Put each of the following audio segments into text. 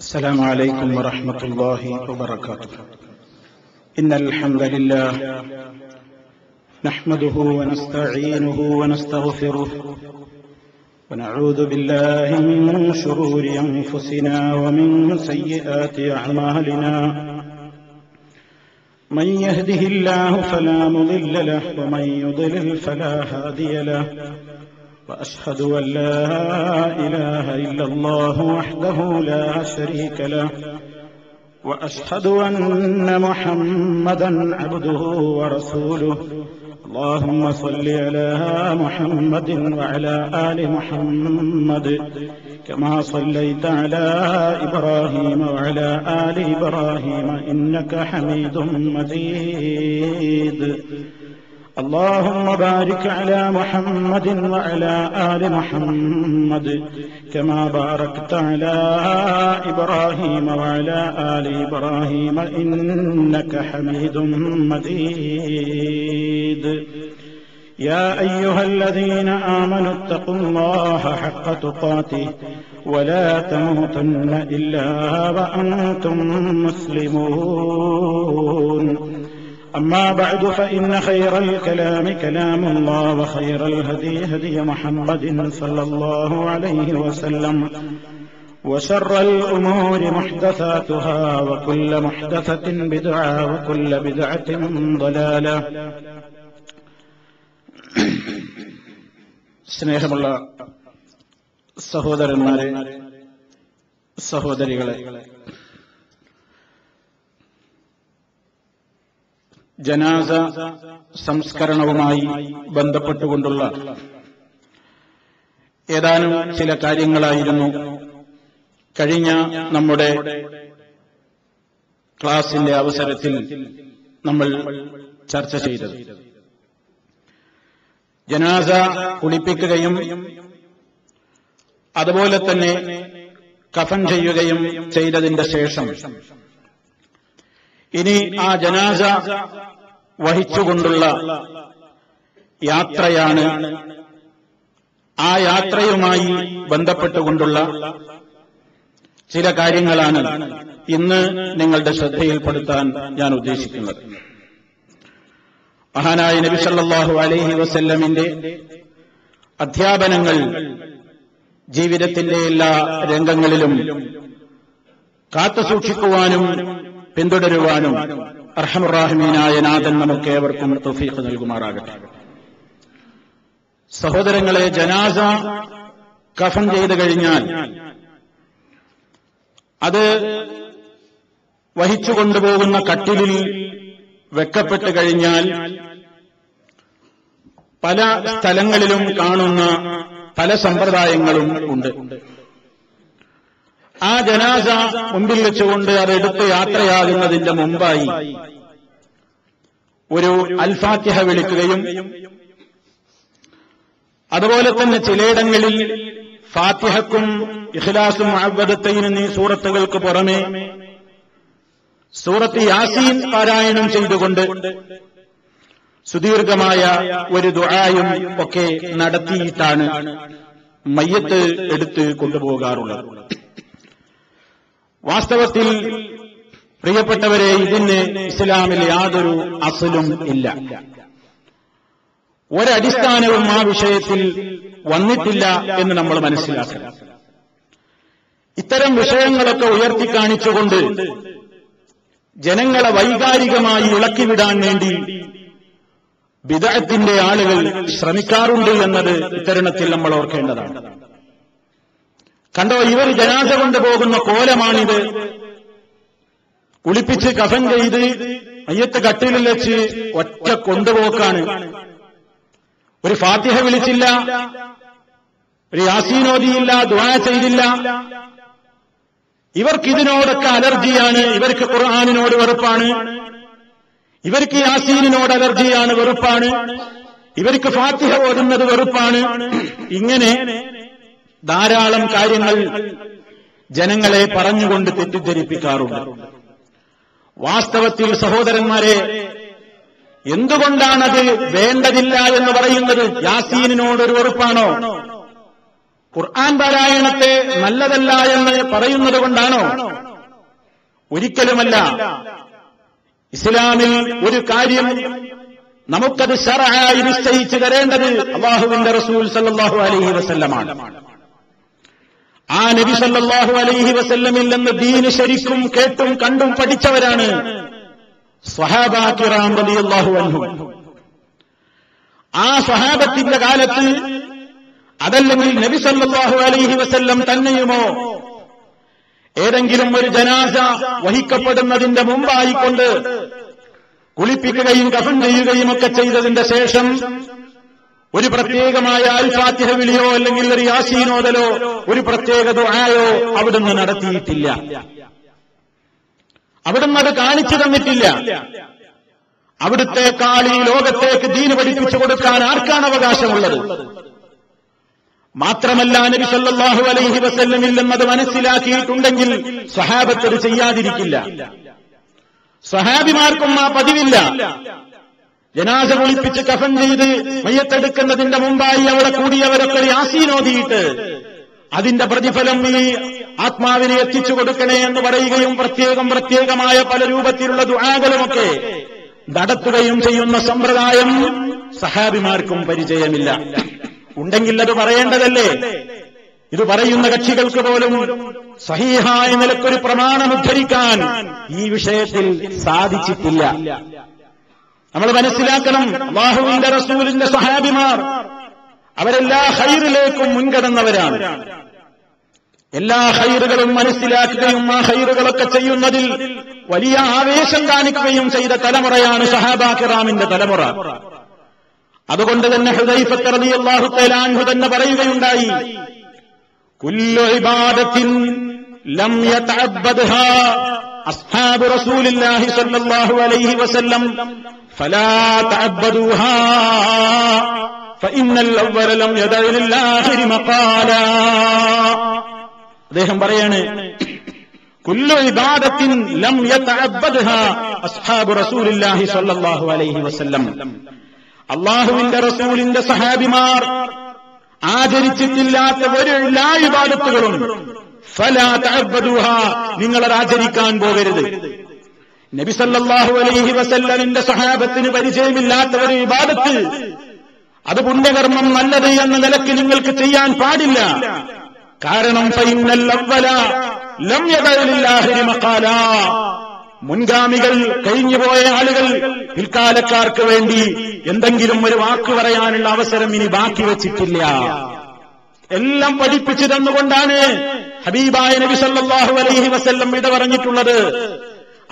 السلام عليكم ورحمة الله وبركاته. إن الحمد لله نحمده ونستعينه ونستغفره ونعوذ بالله من شرور أنفسنا ومن سيئات أعمالنا. من يهده الله فلا مضل له ومن يضلل فلا هادي له. وأشهد أن لا إله إلا الله وحده لا شريك له. وأشهد أن محمدا عبده ورسوله. اللهم صل على محمد وعلى آل محمد كما صليت على إبراهيم وعلى آل إبراهيم إنك حميد مجيد. اللهم بارك على محمد وعلى آل محمد كما باركت على إبراهيم وعلى آل إبراهيم إنك حميد مجيد. يا أيها الذين آمنوا اتقوا الله حق تقاته ولا تموتن إلا وأنتم مسلمون. أما بعد فإن خير الكلام كلام الله وخير الهدي هدي محمد صلى الله عليه وسلم وشر الأمور محدثاتها وكل محدثة بدعة وكل بدعة ضلالة. സ്നേഹമുള്ള സഹോദരന്മാരെ, സഹോദരികളെ, ജനാസ സംസ്കരണവുമായി ബന്ധപ്പെട്ടുകൊണ്ടുള്ള ഏതാനും ചില കാര്യങ്ങളായിരുന്നു കഴിഞ്ഞ നമ്മുടെ ക്ലാസിന്റെ അവസരത്തിൽ നമ്മൾ ചർച്ച ചെയ്തത്. ജനാസ കുളിപ്പിക്കുകയും അതുപോലെ തന്നെ കഫൻ ചെയ്യുകയും ചെയ്തതിന്റെ ശേഷം ഇനി ആ ജനാസ വഹിച്ചുകൊണ്ടുള്ള യാത്രയാണ്. ആ യാത്രയുമായി ബന്ധപ്പെട്ടുകൊണ്ടുള്ള ചില കാര്യങ്ങളാണ് ഇന്ന് നിങ്ങളുടെ ശ്രദ്ധയിൽപ്പെടുത്താൻ ഞാൻ ഉദ്ദേശിക്കുന്നത്. മഹാനായ നബി സല്ലല്ലാഹു അലൈഹി വസല്ലമിന്റെ അധ്യാപനങ്ങൾ ജീവിതത്തിന്റെ എല്ലാ രംഗങ്ങളിലും കാത്തുസൂക്ഷിക്കുവാനും പിന്തുടരുവാനും അർഹമർ റഹീമീനായ നാഥൻ നമുക്ക് ഏവർക്കും തൗഫീഖ് നൽകുമാറാകട്ടെ. സഹോദരങ്ങളെ, ജനാസ കഫൻ ചെയ്തു കഴിഞ്ഞാൽ അത് വഹിച്ചുകൊണ്ടുപോകുന്ന കട്ടിലിൽ വെക്കപ്പെട്ട് കഴിഞ്ഞാൽ പല സ്ഥലങ്ങളിലും കാണുന്ന പല സമ്പ്രദായങ്ങളും ഉണ്ട്. ആ ജനാസ മുമ്പിൽ വെച്ചുകൊണ്ട് അതെടുത്ത് യാത്രയാകുന്നതിന്റെ മുമ്പായി ഒരു അൽ-ഫാത്തിഹ വിളിക്കുകയും അതുപോലെ തന്നെ ചിലയിടങ്ങളിൽ ഫാത്തിഹക്കും ഇഖ്ലാസും മുഅവ്വദത്തൈൻ എന്നീ സൂറത്തുകൾക്ക് പുറമെ സൂറത്ത് യാസീൻ പാരായണം ചെയ്തുകൊണ്ട് സുദീർഘമായ ഒരു ദുആയും ഒക്കെ നടത്തിയിട്ടാണ് മയ്യത്ത് എടുത്ത് കൊണ്ടുപോകാറുള്ളത്. വാസ്തവത്തിൽ പ്രിയപ്പെട്ടവരെ, ഇതിന് ഇസ്ലാമിൽ യാതൊരു അസ്ലും ഇല്ല, ഒരടിസ്ഥാനവും ആ വിഷയത്തിൽ വന്നിട്ടില്ല എന്ന് നമ്മൾ മനസ്സിലാക്കണം. ഇത്തരം വിഷയങ്ങളൊക്കെ ഉയർത്തിക്കാണിച്ചുകൊണ്ട് ജനങ്ങളെ വൈകാരികമായി ഇളക്കിവിടാൻ വേണ്ടി ബിദ്അത്തിന്റെ ആളുകൾ ശ്രമിക്കാറുണ്ട് എന്നത് ഇത്തരുണത്തിൽ നമ്മൾ ഓർക്കേണ്ടതാണ്. കണ്ടോ, ഇവർ ജനാസ കൊണ്ടുപോകുന്ന കോലമാണിത്. കുളിപ്പിച്ച് കഫൻ ചെയ്ത് മയ്യത്ത് കട്ടിലിൽ വെച്ച് ഒറ്റ കൊണ്ടുപോക്കാണ്. ഒരു ഫാത്തിഹ വിളിച്ചില്ല, ഒരു യാസീൻ ഓതിയില്ല, ദുആ ചെയ്തില്ല. ഇവർക്കിതിനോടൊക്കെ അലർജിയാണ്. ഇവർക്ക് ഖുർആനിനോട് വെറുപ്പാണ്, ഇവർക്ക് യാസീനിനോട് അലർജിയാണ്, വെറുപ്പാണ്, ഇവർക്ക് ഫാത്തിഹ ഓതുന്നത് വെറുപ്പാണ്. ഇങ്ങനെ ധാരാളം കാര്യങ്ങൾ ജനങ്ങളെ പറഞ്ഞുകൊണ്ട് തെറ്റിദ്ധരിപ്പിക്കാറുണ്ട്. വാസ്തവത്തിൽ സഹോദരന്മാരെ, എന്തുകൊണ്ടാണത് വേണ്ടതില്ല എന്ന് പറയുന്നത്? യാസീനിനോടൊരു വെറുപ്പാണോ? ഖുർആൻ പാരായണത്തെ നല്ലതല്ല എന്ന് പറയുന്നത് കൊണ്ടാണോ? ഒരിക്കലുമല്ല. ഇസ്ലാമിൽ ഒരു കാര്യം നമുക്കത് ശർഅായി നിശ്ചയിച്ചു തരേണ്ടത് അല്ലാഹുവിന്റെ റസൂൽ സല്ലല്ലാഹു അലൈഹി വസല്ലമാണ്. ആ നബി സല്ലല്ലാഹു അലൈഹി വസല്ലമിൽ നിന്ന് ദീൻ ശരിക്കും കേട്ടും കണ്ടും പഠിച്ചവരാണ് സ്വഹാബാ കിറാം റളിയല്ലാഹു അൻഹും. ആ സ്വഹാബത്തിന്റെ കാലത്ത് അതല്ലെങ്കിൽ നബി സല്ലല്ലാഹു അലൈഹി വസല്ലം തന്നെയുമോ ഏതെങ്കിലും ഒരു ജനാസ വഹിക്കപ്പെടുന്നതിന്റെ മുമ്പായിക്കൊണ്ട് കുളിപ്പിക്കുകയും കഫൻ ചെയ്യുകയും ഒക്കെ ചെയ്തതിന്റെ ശേഷം ഒരു പ്രത്യേകമായ അൽ ഫാത്തിഹ വിളിയോ അല്ലെങ്കിൽ ഒരു യാസീൻ ഓതലോ ഒരു പ്രത്യേക ദുആയോ അവിടുന്ന് നടത്തിയിട്ടില്ല. അവിടുന്ന് അത് കാണിച്ചു തന്നിട്ടില്ല. അവിടുത്തേക്കാൾ ഈ ലോകത്തേക്ക് ദീൻ പഠിപ്പിച്ചു കൊടുക്കാൻ ആർക്കാണ് അവകാശമുള്ളത്? മാത്രമല്ല നബി സല്ലല്ലാഹു അലൈഹി വസല്ലമിൽ നിന്നത് മനസ്സിലാക്കിയിട്ടുണ്ടെങ്കിൽ സ്വഹാബത്ത് അത് ചെയ്യാതിരിക്കില്ല. സ്വഹാബിമാർക്കും ആ പതിവില്ല. ജനാസ കുളിപ്പിച്ച് കഫൻ ചെയ്ത് മയ്യത്തെടുക്കുന്നതിന്റെ മുമ്പായി അവിടെ കൂടിയവരൊക്കെ യാസീൻ ഓതിയിട്ട് അതിന്റെ പ്രതിഫലം ഈ ആത്മാവിനെ എത്തിച്ചു കൊടുക്കണേ എന്ന് പറയുകയും പ്രത്യേകമായ പല രൂപത്തിലുള്ള ദുആകളുമൊക്കെ നടത്തുകയും ചെയ്യുന്ന സമ്പ്രദായം സഹാബിമാർക്കും പരിചയമില്ല. ഉണ്ടെങ്കിൽ അത് പറയേണ്ടതല്ലേ? ഇത് പറയുന്ന കക്ഷികൾക്ക് പോലും സഹീഹായ നിലക്കൊരു പ്രമാണം ഉദ്ധരിക്കാൻ ഈ വിഷയത്തിൽ സാധിച്ചിട്ടില്ല. നമ്മൾ മനസ്സിലാക്കണം, അല്ലാഹുവിന്റെ റസൂലിന്റെ സഹാബിമാർ അവരെല്ലാ ഖൈറിലേക്കും മുൻകടന്നവരാണ്. എല്ലാ ഖൈറുകളും മനസ്സിലാക്കുകയും ആ ഖൈറുകളൊക്കെ ചെയ്യുന്നതിൽ വലിയ ആവേശം കാണിക്കുകയും ചെയ്ത തലമുറയാണ് സഹാബാ കിറാമിന്റെ തലമുറ. അതുകൊണ്ട് തന്നെ ഹുദൈഫത്ത് റളിയല്ലാഹു തആല അൻഹു തന്നെ പറയുകയുണ്ടായി, കുല്ലു ഇബാദത്തിൻ ലം യതഅബ്ബദ്ഹാ അസ്ഹാബു റസൂലില്ലാഹി സ്വല്ലല്ലാഹു അലൈഹി വസല്ലം ഫലാ തഅബ്ബദൂഹാ ഫഇന്നൽ അവ്വല ലം യദഉ ലില്ലാഹി മഖാലാ. അദ്ദേഹം പറയാണ്, കുല്ലു ഇബാദത്തിൻ ലം യതഅബ്ബദ്ഹാ അസ്ഹാബു റസൂലില്ലാഹി സ്വല്ലല്ലാഹു അലൈഹി വസല്ലം. അല്ലാഹുവിന്റെ റസൂലിന്റെ സഹാബിമാർ ആചരിച്ചിട്ടില്ലാത്ത ഒരു എല്ലാ ഇബാദത്തുകളും ഫലാ തഅബ്ബദൂഹാ, നിങ്ങളത് ആചരിക്കാൻ പോകരുത്. നബി സല്ലല്ലാഹു അലൈഹി വസല്ലമിന്റെ സഹാബത്തിന് പരിചയമില്ലാത്ത ഒരു ഇബാദത്ത്, അത് പുണ്യകർമ്മം നല്ലത് എന്ന നിലയ്ക്ക് നിങ്ങൾക്ക് ചെയ്യാൻ പാടില്ല. കാരണം ഫഇന്നൽ അവ്വല ലം യദഉ ലില്ലാഹി മഖാലാ, മുൻഗാമികൾ കഴിഞ്ഞുപോയ ആളുകൾ പിൽക്കാലക്കാർക്ക് വേണ്ടി എന്തെങ്കിലും ഒരു വാക്ക് പറയാനുള്ള അവസരം ഇനി ബാക്കി വച്ചിട്ടില്ല. എല്ലാം പഠിപ്പിച്ചു തന്നുകൊണ്ടാണ് ഹബീബായ നബി സല്ലല്ലാഹു അലൈഹി വസല്ലം വിട പറഞ്ഞിട്ടുള്ളത്.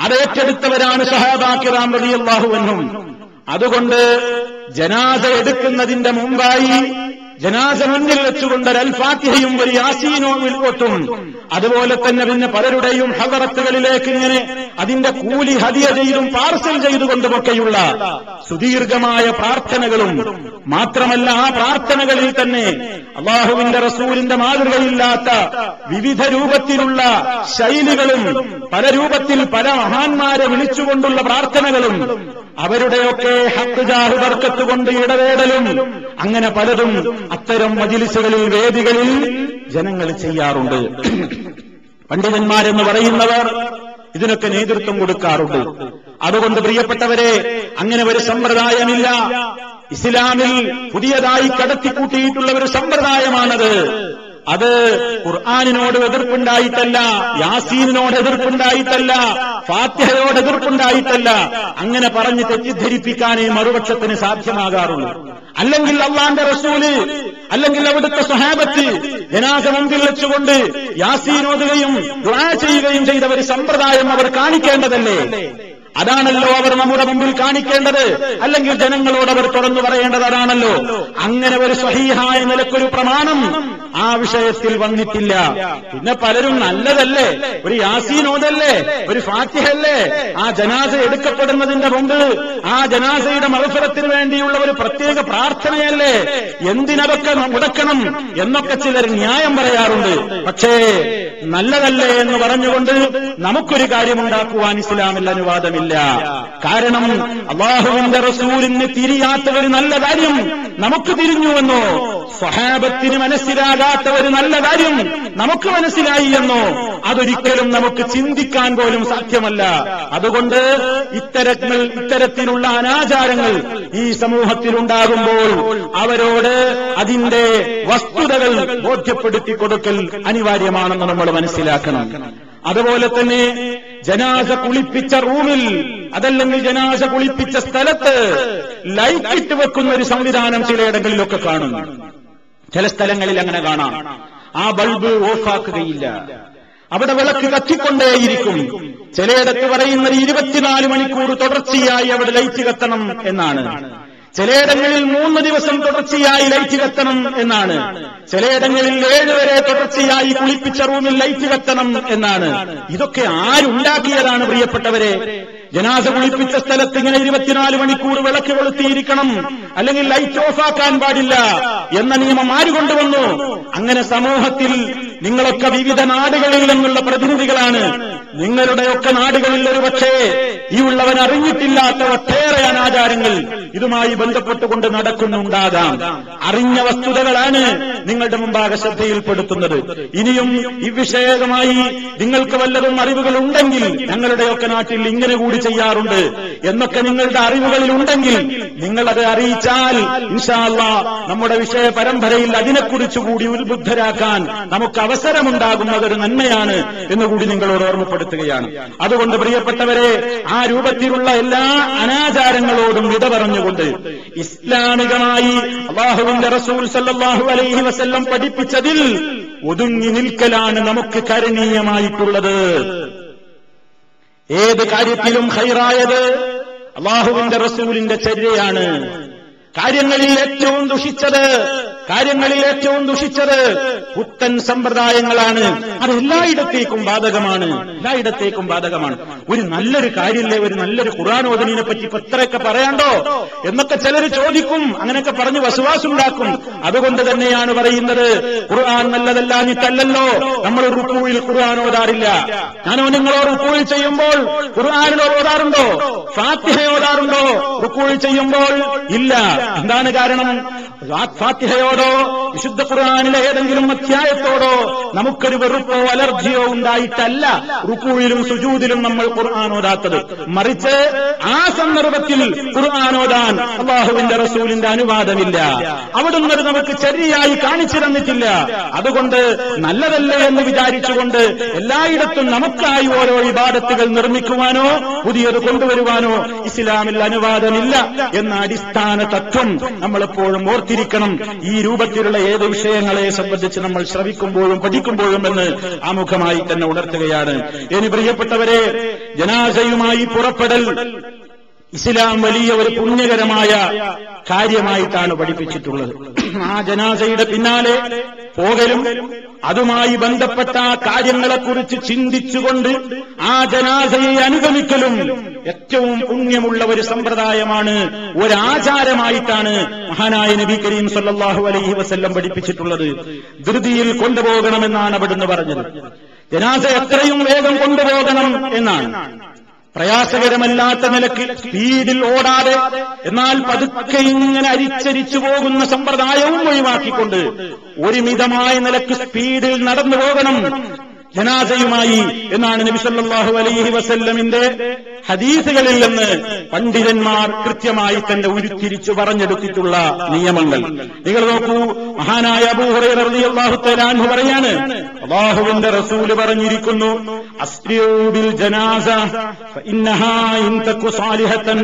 അത് ഏറ്റെടുത്തവരാണ് സഹാബാ കിറാം റളിയല്ലാഹു അൻഹും. അതുകൊണ്ട് ജനാസ എടുക്കുന്നതിന്റെ മുമ്പായി ജനാസ മുന്നിൽ വെച്ചുകൊണ്ട് അൽ ഫാത്തിഹയും ഒരു യാസീനോ വിൽവട്ടും അതുപോലെ തന്നെ പിന്നെ പലരുടെയും ഹദറത്തുകളിലേക്ക് ഇങ്ങനെ അതിന്റെ കൂലി ഹദിയ ചെയ്തും പാർസൽ ചെയ്തുകൊണ്ടുമൊക്കെയുള്ള സുദീർഘമായ പ്രാർത്ഥനകളും, മാത്രമല്ല ആ പ്രാർത്ഥനകളിൽ തന്നെ അല്ലാഹുവിന്റെ റസൂലിന്റെ മാതൃകയില്ലാത്ത വിവിധ രൂപത്തിലുള്ള ശൈലികളും പല രൂപത്തിൽ പല മഹാന്മാരെ വിളിച്ചുകൊണ്ടുള്ള പ്രാർത്ഥനകളും അവരുടെയൊക്കെ ഹഖ് ജാഹ് ബർക്കത്ത് കൊണ്ട് ഇടവേടലും അങ്ങനെ പലതും അത്തരം മജ്‌ലിസുകളിൽ വേദികളിൽ ജനങ്ങൾ ചെയ്യാറുണ്ട്. പണ്ഡിതന്മാരെന്ന് പറയുന്നവർ ഇതിനൊക്കെ നേതൃത്വം കൊടുക്കാറുണ്ട്. അതുകൊണ്ട് പ്രിയപ്പെട്ടവരെ, അങ്ങനെ ഒരു സമ്പ്രദായമില്ല. ഇസ്ലാമിൽ പുതിയതായി കടത്തിക്കൂട്ടിയിട്ടുള്ള ഒരു സമ്പ്രദായമാണത്. അത് ഖുർആനിനോട് എതിർപ്പുണ്ടായിട്ടല്ല, യാസീനിനോട് എതിർപ്പുണ്ടായിട്ടല്ല, ഫാത്തിഹയോട് എതിർപ്പുണ്ടായിട്ടല്ല. അങ്ങനെ പറഞ്ഞ് തെറ്റിദ്ധരിപ്പിക്കാനേ മറുപക്ഷത്തിന് സാധ്യമാകാറുള്ളൂ. അല്ലെങ്കിൽ അല്ലാഹുവിന്റെ റസൂല് അല്ലെങ്കിൽ അവിടുത്തെ സ്വഹാബത്ത് ജനാസ മുമ്പിൽ വെച്ചുകൊണ്ട് യാസീൻ ഓതുകയും ദുആ ചെയ്യുകയും ചെയ്ത ഒരു സമ്പ്രദായം അവർ കാണിക്കേണ്ടതല്ലേ? അതാണല്ലോ അവർ നമ്മുടെ മുമ്പിൽ കാണിക്കേണ്ടത്. അല്ലെങ്കിൽ ജനങ്ങളോട് അവർ തുറന്നു പറയേണ്ടത് അതാണല്ലോ. അങ്ങനെ ഒരു സ്വഹീഹായ നിലക്കൊരു പ്രമാണം ആ വിഷയത്തിൽ വന്നിട്ടില്ല. പിന്നെ പലരും നല്ലതല്ലേ, ഒരു യാസീൻ ഓതല്ലേ, ഒരു ഫാത്തിഹല്ലേ, ആ ജനാസ എടുക്കപ്പെടുന്നതിന്റെ മുമ്പ് ആ ജനാസയുടെ മഗ്ഫിറത്തിന് വേണ്ടിയുള്ള ഒരു പ്രത്യേക പ്രാർത്ഥനയല്ലേ, എന്തിനതൊക്കെ മുടക്കണം എന്നൊക്കെ ചിലർ ന്യായം പറയാറുണ്ട്. പക്ഷേ നല്ലതല്ലേ എന്ന് പറഞ്ഞുകൊണ്ട് നമുക്കൊരു കാര്യമുണ്ടാക്കുവാൻ ഇസ്ലാമിൽ അനുവാദമില്ല. സാധ്യമല്ല. കാരണം അല്ലാഹുവിന്റെ റസൂലിന് തിരിയാത്ത ഒരു നല്ല കാര്യം നമുക്ക് തിരിഞ്ഞുവെന്നോ, സ്വഹാബത്തിന് മനസ്സിലാകാത്ത ഒരു നല്ല കാര്യം നമുക്ക് മനസ്സിലായി എന്നോ അതൊരിക്കലും നമുക്ക് ചിന്തിക്കാൻ പോലും സാധ്യമല്ല. അതുകൊണ്ട് ഇത്തരത്തിലുള്ള അനാചാരങ്ങൾ ഈ സമൂഹത്തിലുണ്ടാകുമ്പോൾ അവരോട് അതിന്റെ വസ്തുതകൾ ബോധ്യപ്പെടുത്തി കൊടുക്കൽ അനിവാര്യമാണെന്ന് നമ്മൾ മനസ്സിലാക്കണം. അതുപോലെ തന്നെ ജനാസ കുളിപ്പിച്ച റൂമിൽ, അതല്ലെങ്കിൽ ജനാസ കുളിപ്പിച്ച സ്ഥലത്ത് ലൈറ്റിട്ട് വെക്കുന്ന ഒരു സംവിധാനം ചിലയിടങ്ങളിലൊക്കെ കാണും. ചില സ്ഥലങ്ങളിൽ അങ്ങനെ കാണാം. ആ ബൾബ് ഓഫാക്കുകയില്ല, അവിടെ വിളക്ക് കത്തിക്കൊണ്ടേയിരിക്കും. ചിലയിടത്ത് പറയുന്നത് 24 മണിക്കൂർ തുടർച്ചയായി അവിടെ ലൈറ്റ് കത്തണം എന്നാണ്. ചിലയിടങ്ങളിൽ 3 ദിവസം തുടർച്ചയായി ലൈറ്റ് കത്തണം എന്നാണ്. ചിലയിടങ്ങളിൽ 7 വരെ തുടർച്ചയായി കുളിപ്പിച്ച റൂമിൽ ലൈറ്റ് കത്തണം എന്നാണ്. ഇതൊക്കെ ആരുണ്ടാക്കിയതാണ് പ്രിയപ്പെട്ടവരെ? ജനാസ കുളിപ്പിച്ച സ്ഥലത്ത് ഇങ്ങനെ 24 മണിക്കൂർ വിളക്ക് കൊളുത്തിയിരിക്കണം, അല്ലെങ്കിൽ ലൈറ്റ് ഓഫാക്കാൻ പാടില്ല എന്ന നിയമം ആര് കൊണ്ടുവന്നു? അങ്ങനെ സമൂഹത്തിൽ നിങ്ങളൊക്കെ വിവിധ നാടുകളിൽ നിന്നുള്ള പ്രതിനിധികളാണ്. നിങ്ങളുടെയൊക്കെ നാടുകളിൽ ഒരുപക്ഷേ ഈ ഉള്ളവൻ അറിഞ്ഞിട്ടില്ലാത്ത ഒട്ടേറെ അനാചാരങ്ങൾ ഇതുമായി ബന്ധപ്പെട്ടുകൊണ്ട് നടക്കുന്നുണ്ടാകാം. അറിഞ്ഞ വസ്തുതകളാണ് നിങ്ങളുടെ മുമ്പാകെ ശ്രദ്ധയിൽപ്പെടുത്തുന്നത്. ഇനിയും ഇവിഷയകമായി നിങ്ങൾക്ക് വല്ലതും അറിവുകൾ ഉണ്ടെങ്കിൽ, ഞങ്ങളുടെയൊക്കെ നാട്ടിൽ ഇങ്ങനെ കൂടി ചെയ്യാറുണ്ട് എന്നൊക്കെ നിങ്ങളുടെ അറിവുകളിൽ ഉണ്ടെങ്കിൽ നിങ്ങളത് അറിയിച്ചാൽ ഇൻഷാ അല്ലാഹ് നമ്മുടെ വിഷയ പരമ്പരയിൽ അതിനെക്കുറിച്ച് കൂടി ഉത്ബുദ്ധരാക്കാൻ നമുക്ക് അവസരമുണ്ടാകുന്നതൊരു നന്മയാണ് എന്നുകൂടി നിങ്ങളോട് ഓർമ്മപ്പെടുത്തുകയാണ്. അതുകൊണ്ട് പ്രിയപ്പെട്ടവരെ, ആ രൂപത്തിലുള്ള എല്ലാ അനാചാരങ്ങളോടും വിട പറഞ്ഞുകൊണ്ട് ഇസ്ലാമികമായി അല്ലാഹുവിന്റെ റസൂൽ സല്ലല്ലാഹു അലൈഹി വസല്ലം പഠിപ്പിച്ചതിൽ ഒതുങ്ങി നിൽക്കലാണ് നമുക്ക് കരണീയമായിട്ടുള്ളത്. ഏത് കാര്യത്തിലും ഖൈറായത് അല്ലാഹുവിന്റെ റസൂലിന്റെ ചര്യയാണ്. കാര്യങ്ങളിൽ ഏറ്റവും ദുഷിച്ചത് പുത്തൻ സമ്പ്രദായങ്ങളാണ്. അത് എല്ലായിടത്തേക്കും ബാധകമാണ്. ഒരു നല്ലൊരു കാര്യമില്ലേ, ഒരു നല്ലൊരു ഖുർആനോദനിനെ പറ്റി ഇപ്പൊ എത്രയൊക്കെ പറയാണ്ടോ എന്നൊക്കെ ചിലർ ചോദിക്കും. അങ്ങനെയൊക്കെ പറഞ്ഞ് വസ്വാസുണ്ടാക്കും. അതുകൊണ്ട് തന്നെയാണ് പറയുന്നത്, ഖുർആൻ നല്ലതല്ലാഞ്ഞിട്ടല്ലോ നമ്മൾ റുക്കൂയിൽ ഖുർആൻ ഓതാറില്ല. ഞാനോ നിങ്ങളോ റുക്കൂയിൽ ചെയ്യുമ്പോൾ ഖുർആനിൽ ഓതാറുണ്ടോ? ഫാത്തിഹ ഓതാറുണ്ടോ റുക്കൂയിൽ ചെയ്യുമ്പോൾ? ഇല്ല. എന്താണ് കാരണം? ഫാത്തിഹയോടോ വിശുദ്ധ ഖുർആനിലെ ഏതെങ്കിലും അധ്യായത്തോടോ നമുക്കൊരു വെറുപ്പോ അലർജിയോ ഉണ്ടായിട്ടല്ല റുക്കൂയിലും സുജൂദിലും നമ്മൾ ഖുർആൻ ഓതാത്തത്. മറിച്ച് ആ സന്ദർഭത്തിൽ ഖുർആൻ ഓതാൻ അല്ലാഹുവിന്റെ റസൂലിന്റെ അനുവാദമില്ല. അവിടുന്ന് അത് നമുക്ക് ശരിയായി കാണിച്ചു തന്നിട്ടില്ല. അതുകൊണ്ട് നല്ലതല്ലേ എന്ന് വിചാരിച്ചുകൊണ്ട് എല്ലായിടത്തും നമുക്കായി ഓരോ ഇബാദത്തുകൾ നിർമ്മിക്കുവാനോ പുതിയത് കൊണ്ടുവരുവാനോ ഇസ്ലാമിൽ അനുവാദമില്ല എന്ന അടിസ്ഥാന തത്വം നമ്മളെപ്പോഴും ഓർത്തിരിക്കണം. ഈ രൂപത്തിലുള്ള ഏത് വിഷയങ്ങളെ സംബന്ധിച്ച് നമ്മൾ ശ്രവിക്കുമ്പോഴും പഠിക്കുമ്പോഴും എന്ന് ആമുഖമായി തന്നെ ഉണർത്തുകയാണ്. ഇനി പ്രിയപ്പെട്ടവരെ, ജനാസയുമായി പുറപ്പെടൽ ഇസ്ലാം വലിയ ഒരു പുണ്യകരമായ കാര്യമായിട്ടാണ് പഠിപ്പിച്ചിട്ടുള്ളത്. ആ ജനാസയുടെ പിന്നാലെ പോകലും അതുമായി ബന്ധപ്പെട്ട കാര്യങ്ങളെക്കുറിച്ച് ചിന്തിച്ചുകൊണ്ട് ആ ജനാസയെ അനുഗമിക്കലും ഏറ്റവും പുണ്യമുള്ള ഒരു സമ്പ്രദായമാണ്, ഒരാചാരമായിട്ടാണ് മഹാനായ നബി കരീം സല്ലല്ലാഹു അലൈഹി വസല്ലം പഠിപ്പിച്ചിട്ടുള്ളത്. ധൃതിയിൽ കൊണ്ടുപോകണമെന്നാണ് അവിടുന്ന് പറഞ്ഞത്. ജനാസ എത്രയും വേഗം കൊണ്ടുപോകണം എന്നാണ്. പ്രയാസകരമല്ലാത്ത നിലക്ക് സ്പീഡിൽ ഓടാതെ എന്നാൽ പതുക്കെ ഇങ്ങനെ അരിച്ചരിച്ചു പോകുന്ന സമ്പ്രദായവും ഒഴിവാക്കിക്കൊണ്ട് ഒരു മിതമായ നിലക്ക് സ്പീഡിൽ നടന്നു പോകണം ജനാസയുമായി എന്നാണ് നബി സല്ലല്ലാഹു അലൈഹി വസല്ലമിന്റെ ഹദീസുകളിൽ നിന്ന് പണ്ഡിതന്മാർ കൃത്യമായി തന്നെ ഉരുത്തിരിച്ചു പറഞ്ഞെടുത്തിട്ടുള്ള നിയമങ്ങൾ. നിങ്ങൾ നോക്കൂ, മഹാനായ അബൂ ഹുറൈറ റളിയല്ലാഹു തആല അൻഹു പറയാണ്, അല്ലാഹുവിന്റെ റസൂൽ പറഞ്ഞിരിക്കുന്നു, അസ്രിഉ ബിൽ ജനാസ ഫഇന്നഹാ ഇൻ തകു സാലിഹതൻ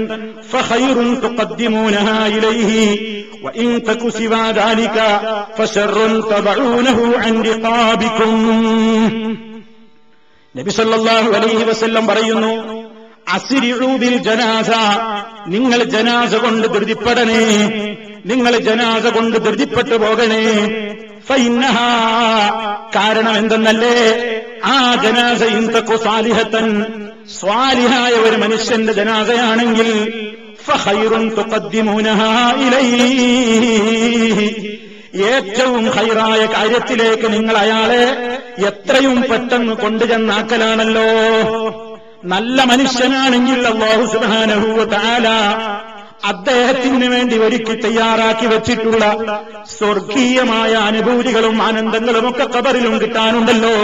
ഫഖൈറുൻ തുഖദ്ദിമൂനഹാ ഇലൈഹി വഇൻ തകു സിവാ ദാലിക ഫശർറുൻ തബഊനഹു അൻ റിഖാബികും. നബി സല്ലല്ലാഹു അലൈഹി വസല്ലം പറയുന്നു, അസ്രിഉ ബിൽ ജനാസ, നിങ്ങൾ ജനാസ കൊണ്ട് ധൃതിപ്പെടണേ, നിങ്ങൾ ജനാസ കൊണ്ട് ധൃതിപ്പെട്ടു പോകണേ. ഫഇന്നഹാ, കാരണം എന്തെന്നല്ലേ, ആ ജനാസ ഇൻ തകു സാലിഹതൻ, സ്വാലിഹായ ഒരു മനുഷ്യന്റെ ജനാസയാണെങ്കിൽ ഫഖൈറുൻ തുഖദ്ദിമൂനഹാ ഇലൈഹി, ഏറ്റവും ഖൈറായ കാര്യത്തിലേക്ക് നിങ്ങൾ അയാളെ എത്രയും പെട്ടെന്ന് കൊണ്ടുചെന്നാക്കലാണല്ലോ. നല്ല മനുഷ്യനാണെങ്കിൽ അല്ലാഹു സുബ്ഹാനഹു വ തആല അദ്ദേഹത്തിന് വേണ്ടി ഒരുക്കി തയ്യാറാക്കി വെച്ചിട്ടുള്ള സ്വർഗീയമായ അനുഭൂതികളും ആനന്ദങ്ങളും ഒക്കെ ഖബറിലും കിട്ടാനുണ്ടല്ലോ.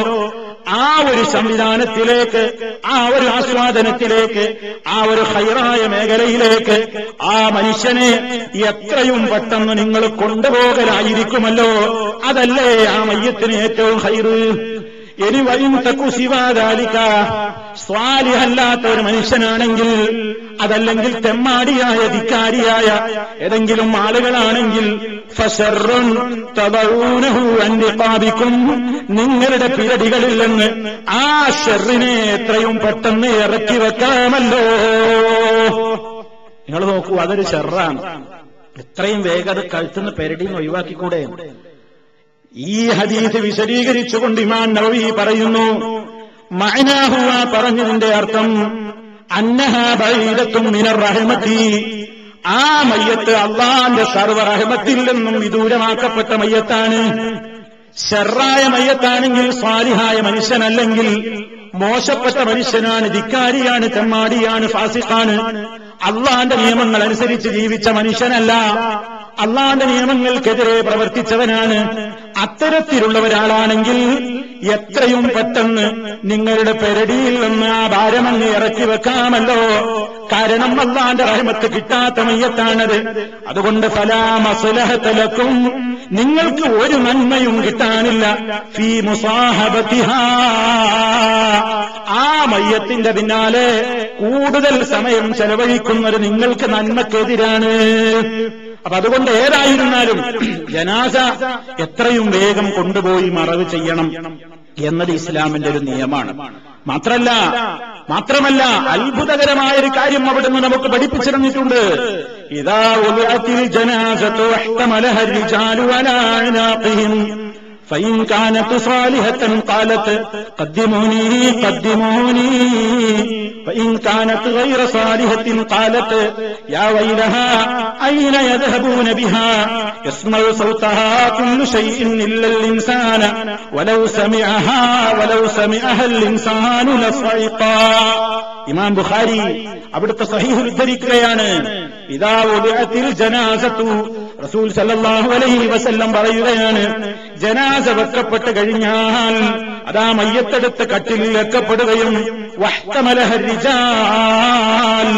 ആ ഒരു സംവിധാനത്തിലേക്ക്, ആ ഒരു ആസ്വാദനത്തിലേക്ക്, ആ ഒരു ഖൈറായ മേഖലയിലേക്ക് ആ മനുഷ്യനെ എത്രയും പെട്ടെന്ന് നിങ്ങൾ കൊണ്ടുപോകലായിരിക്കുമല്ലോ. അതല്ലേ ആ മയ്യത്തിന് ഏറ്റവും ഖൈറ്. ഇനി വൈൻ തക്കുശിവാദാലിക്ക സ്വാലിഹല്ലാത്ത ഒരു മനുഷ്യനാണെങ്കിൽ, അതല്ലെങ്കിൽ തെമ്മാടിയായ ധിക്കാരിയായ ഏതെങ്കിലും ആളുകളാണെങ്കിൽ ഫശർറുൻ തദഊനഹു അൻ റിഖാബിക്കും, നിങ്ങളുടെ പിരടികളിൽ നിന്ന് ആ ഷർറിനെ എത്രയും പെട്ടെന്ന് ഇറക്കി വെക്കാമല്ലോ. നിങ്ങൾ നോക്കൂ, അതൊരു ഷർറാണ്. എത്രയും വേഗം അത് കഴുത്തുനിന്ന് പെരടിന്ന് ഒഴിവാക്കിക്കൂടെ? ഈ ഹദീസ് വിശദീകരിച്ചുകൊണ്ട് ഇമാം നവവി പറയുന്നു, മഅനാഹു, പറഞ്ഞതിന്റെ അർത്ഥം അന്നഹാ ബഈദത്തും മിനർ റഹ്മത്തി, ആ മയ്യത്ത് അല്ലാഹുവിന്റെ സർവ്വ റഹ്മത്തിൽ നിന്നും വിദൂരമാക്കപ്പെട്ട മയ്യത്താണ്. ശർറായ മയ്യത്താണെങ്കിൽ, സ്വാലിഹായ മനുഷ്യനല്ലെങ്കിൽ മോശപ്പെട്ട മനുഷ്യനാണ്, ധിക്കാരിയാണ്, തെമ്മാടിയാണ്, ഫാസിഖാണ്, അള്ളാന്റെ നിയമങ്ങൾ അനുസരിച്ച് ജീവിച്ച മനുഷ്യനല്ല, അള്ളാന്റെ നിയമങ്ങൾക്കെതിരെ പ്രവർത്തിച്ചവനാണ്. അത്തരത്തിലുള്ള ഒരാളാണെങ്കിൽ എത്രയും പെട്ടെന്ന് നിങ്ങളുടെ പെരടിയിൽ നിന്ന് ആ ഭാരമങ്ങ് ഇറക്കി വെക്കാമല്ലോ. കാരണം അല്ലാഹുവിന്റെ റഹ്മത്ത് കിട്ടാത്ത മയ്യത്താണത്. അതുകൊണ്ട് ഫലാ മസ്ലഹത ലക്കും, നിങ്ങൾക്ക് ഒരു നന്മയും കിട്ടാനില്ല ഫീ മുസാഹബതിഹാ, ആ മയ്യത്തിന്റെ പിന്നാലെ കൂടുതൽ സമയം ചെലവഴിക്കുന്നത് നിങ്ങൾക്ക് നന്മക്കെതിരാണ്. അപ്പൊ അതുകൊണ്ട് ഏതായിരുന്നാലും ജനാസ എത്രയും വേഗം കൊണ്ടുപോയി മറവ് ചെയ്യണം എന്നത് ഇസ്ലാമിന്റെ ഒരു നിയമമാണ്. മാത്രമല്ല അത്ഭുതകരമായൊരു കാര്യം അവിടുന്ന് നമുക്ക് പഠിപ്പിച്ചിരുന്നിട്ടുണ്ട്. ഇദാ ഉദിഅത്തിൽ ജനാസതു വഹ്തമലഹ റിജാലു അലാ അനാഖിഹിം فإن كانت صالحة قالت قدموني قدموني فإن كانت غير صالحة قالت يا ويلها أين يذهبون بها يسمع صوتها كل شيء إلا الإنسان ولو سمعها الإنسان لصعقا. ഇമാം ബുഖാരി അവിടുത്തെ സഹീഹുൽ ഉദ്ധരിക്കുകയാണ്, ഇദാ ഉദിഅത്തിൽ ജനാസതു, റസൂൽ സല്ലല്ലാഹു അലൈഹി വസല്ലം പറയുകയാണ്, ജനാസ വെക്കപ്പെട്ട് കഴിഞ്ഞാൽ അതാ മയ്യത്തെടുത്ത് കട്ടിലിൽ വെക്കപ്പെടുകയും വഹ്തമലഹ റിജാൽ,